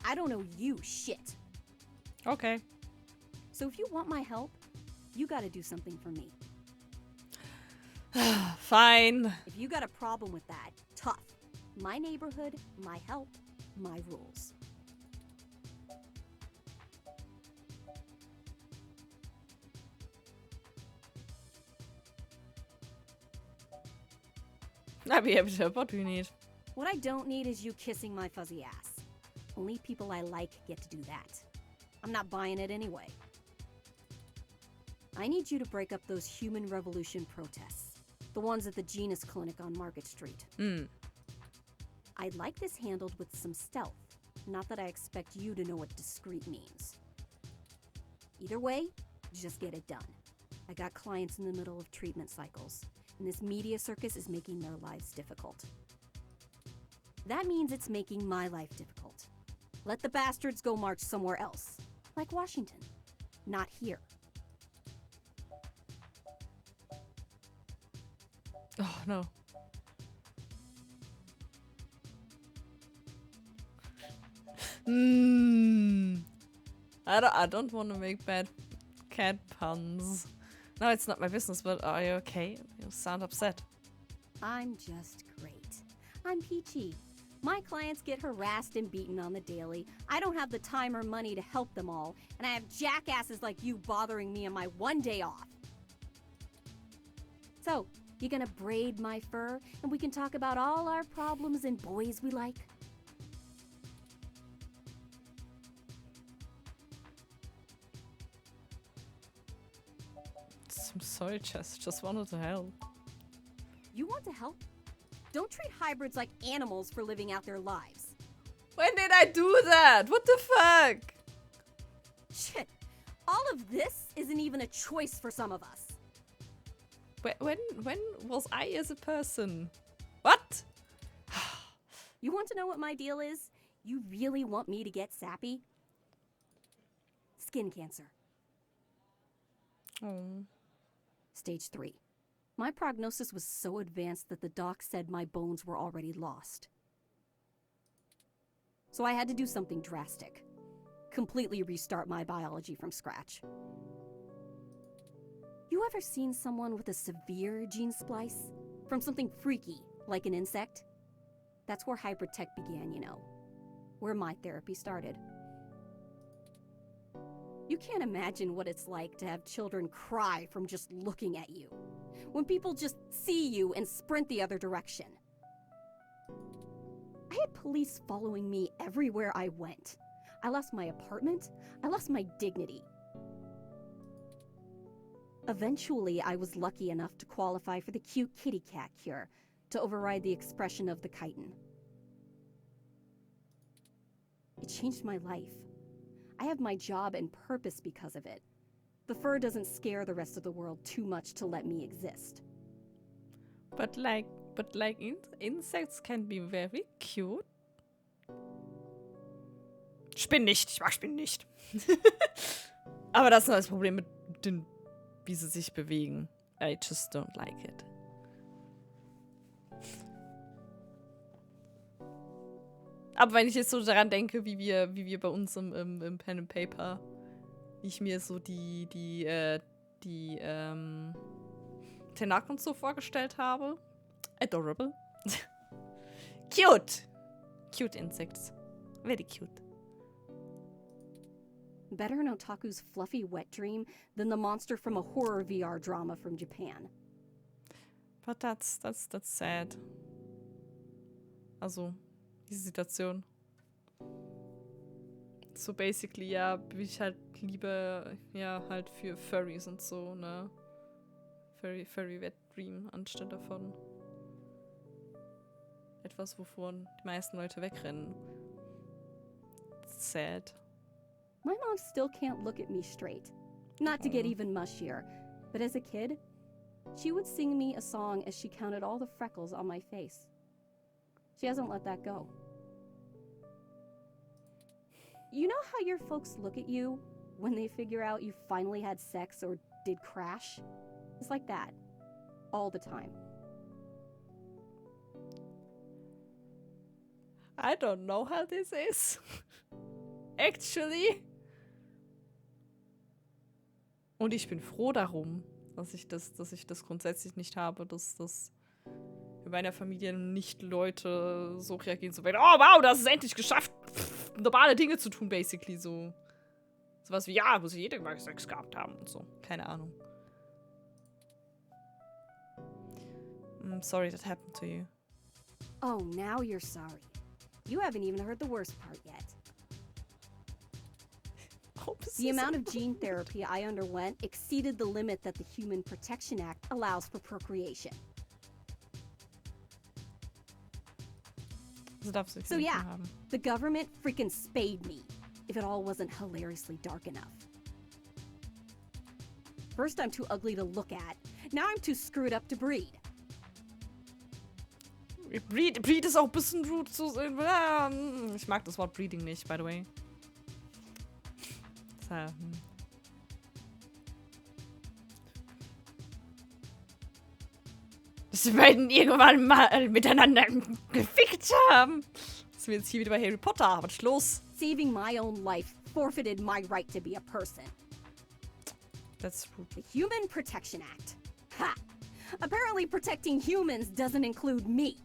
I don't owe you shit. Okay. So if you want my help, you gotta do something for me. Fine. If you got a problem with that, tough. My neighborhood, my help, my rules. I'll be able to help. What do you need? What I don't need is you kissing my fuzzy ass. Only people I like get to do that. I'm not buying it anyway. I need you to break up those human revolution protests. The ones at the Genus Clinic on Market Street. I'd like this handled with some stealth. Not that I expect you to know what discreet means. Either way, just get it done. I got clients in the middle of treatment cycles, and this media circus is making their lives difficult. That means it's making my life difficult. Let the bastards go march somewhere else, like Washington. Not here. Oh, no. I don't want to make bad cat puns. No, it's not my business, but are you okay? You sound upset. I'm just great. I'm peachy. My clients get harassed and beaten on the daily. I don't have the time or money to help them all, and I have jackasses like you bothering me on my one day off. So, you gonna braid my fur, and we can talk about all our problems and boys we like? I'm sorry, Jess. Just wanted to help. You want to help? Don't treat hybrids like animals for living out their lives. When did I do that? What the fuck? Shit. All of this isn't even a choice for some of us. When was I as a person? What? You want to know what my deal is? You really want me to get sappy? Skin cancer. Oh. Stage 3. My prognosis was so advanced that the doc said my bones were already lost. So I had to do something drastic. Completely restart my biology from scratch. You ever seen someone with a severe gene splice? From something freaky, like an insect? That's where hybrid tech began, you know. Where my therapy started. You can't imagine what it's like to have children cry from just looking at you. When people just see you and sprint the other direction. I had police following me everywhere I went. I lost my apartment. I lost my dignity. Eventually, I was lucky enough to qualify for the cute kitty cat cure to override the expression of the chitin. It changed my life. I have my job and purpose because of it. The fur doesn't scare the rest of the world too much to let me exist. But insects can be very cute. Spinnen nicht. Ich mag Spinnen nicht. Aber das ist nur das Problem mit den, wie sie sich bewegen. I just don't like it. Aber wenn ich jetzt so daran denke, wie wir bei uns im Pen and Paper, wie ich mir so die Tenak und so vorgestellt habe. Adorable. Cute. Cute insects. Very cute. Better an otaku's fluffy wet dream than the monster from a horror VR drama from Japan. But that's sad. Also, diese Situation. So basically, ja, wie ich halt liebe, ja, halt für Furries und so, ne? Furry Wet Dream anstelle von etwas, wovon die meisten Leute wegrennen. Sad. My mom still can't look at me straight. Not to get even mushier, but as a kid, she would sing me a song as she counted all the freckles on my face. She hasn't let that go. You know how your folks look at you when they figure out you finally had sex or did crash? It's like that. All the time. I don't know how this is. Actually. Und ich bin froh darum, dass ich das grundsätzlich nicht habe, dass das in meiner Familie nicht Leute so reagieren, so wie, oh wow, das ist endlich geschafft, normale Dinge zu tun, basically, so. Sowas wie, ja, muss jeder mal Sex gehabt haben und so. Keine Ahnung. I'm sorry that happened to you. Oh, now you're sorry. You haven't even heard the worst part yet. The amount of gene therapy I underwent exceeded the limit that the Human Protection Act allows for procreation. So yeah, the government freaking spayed me, if it all wasn't hilariously dark enough. First I'm too ugly to look at, now I'm too screwed up to breed. Breed ist auch ein bisschen rude zu sehen. Ich mag das Wort Breeding nicht, by the way. Dass die beiden irgendwann mal miteinander gefickt haben. Das wir jetzt hier wieder bei Harry Potter. Was ist los? Saving my own life forfeited my right to be a person. That's rude. The Human Protection Act. Ha! Apparently protecting humans doesn't include me.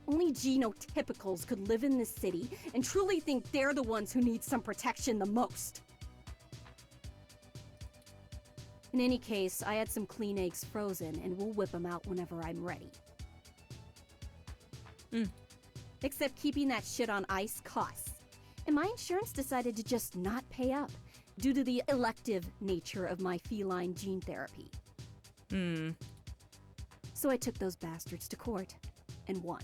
Only genotypicals could live in this city and truly think they're the ones who need some protection the most. In any case, I had some clean eggs frozen and we'll whip them out whenever I'm ready. Except keeping that shit on ice costs. And my insurance decided to just not pay up due to the elective nature of my feline gene therapy. So I took those bastards to court and won.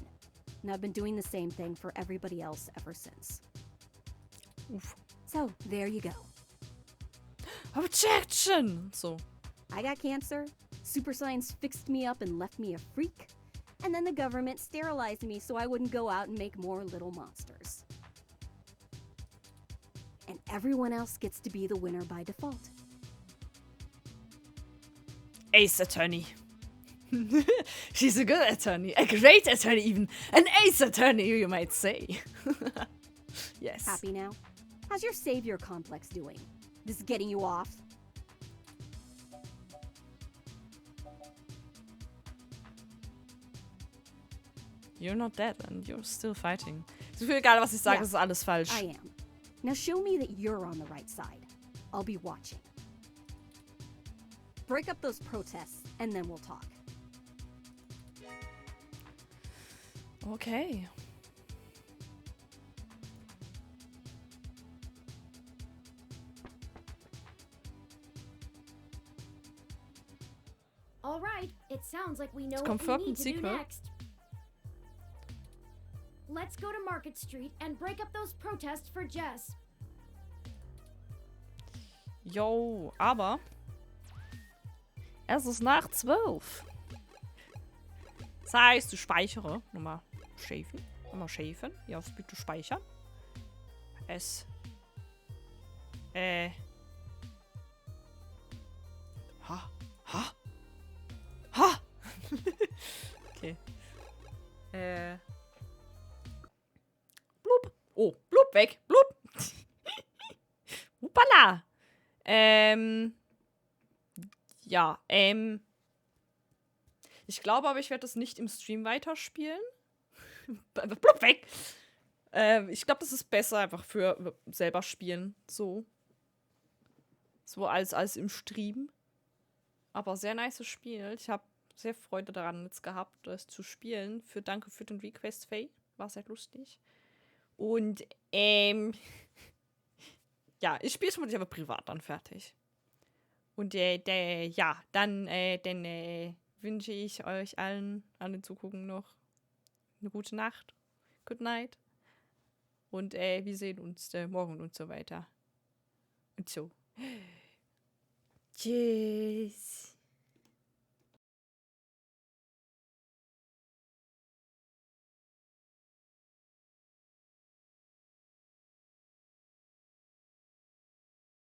And I've been doing the same thing for everybody else ever since. Oof. So, there you go. Objection! So. I got cancer, super science fixed me up and left me a freak, and then the government sterilized me so I wouldn't go out and make more little monsters. And everyone else gets to be the winner by default. Ace Attorney. She's a good attorney, a great attorney even, an ace attorney you might say. Yes. Happy now? How's your savior complex doing? This is getting you off? You're not dead and you're still fighting. So viel egal, was ich sage, ist alles falsch. I am. Now show me that you're on the right side. I'll be watching. Break up those protests, and then we'll talk. Okay. All right, it sounds like we know It's what we confirmed need to do secret. next. Let's go to Market Street and break up those protests for Jess. Jo, aber es ist nach 12. Das heißt, du speichere. Nochmal schäfen. Nochmal schäfen. Ja, auf bitte speichern. Es. Ha. Ha. Ha. Okay. Blub. Oh, blub weg. Blub. Hoppala. Ja, ich glaube aber, ich werde das nicht im Stream weiterspielen. Blub weg! Ich glaube, das ist besser einfach für selber spielen. So. So als im Stream. Aber sehr nice Spiel. Ich habe sehr Freude daran jetzt gehabt, das zu spielen. Danke für den Request, Faye. War sehr lustig. Und, ja, ich spiele es vermutlich aber privat dann fertig. Und ja, dann wünsche ich euch allen an den Zugucken noch eine gute Nacht. Good night. Und wir sehen uns morgen und so weiter. Und so. Tschüss.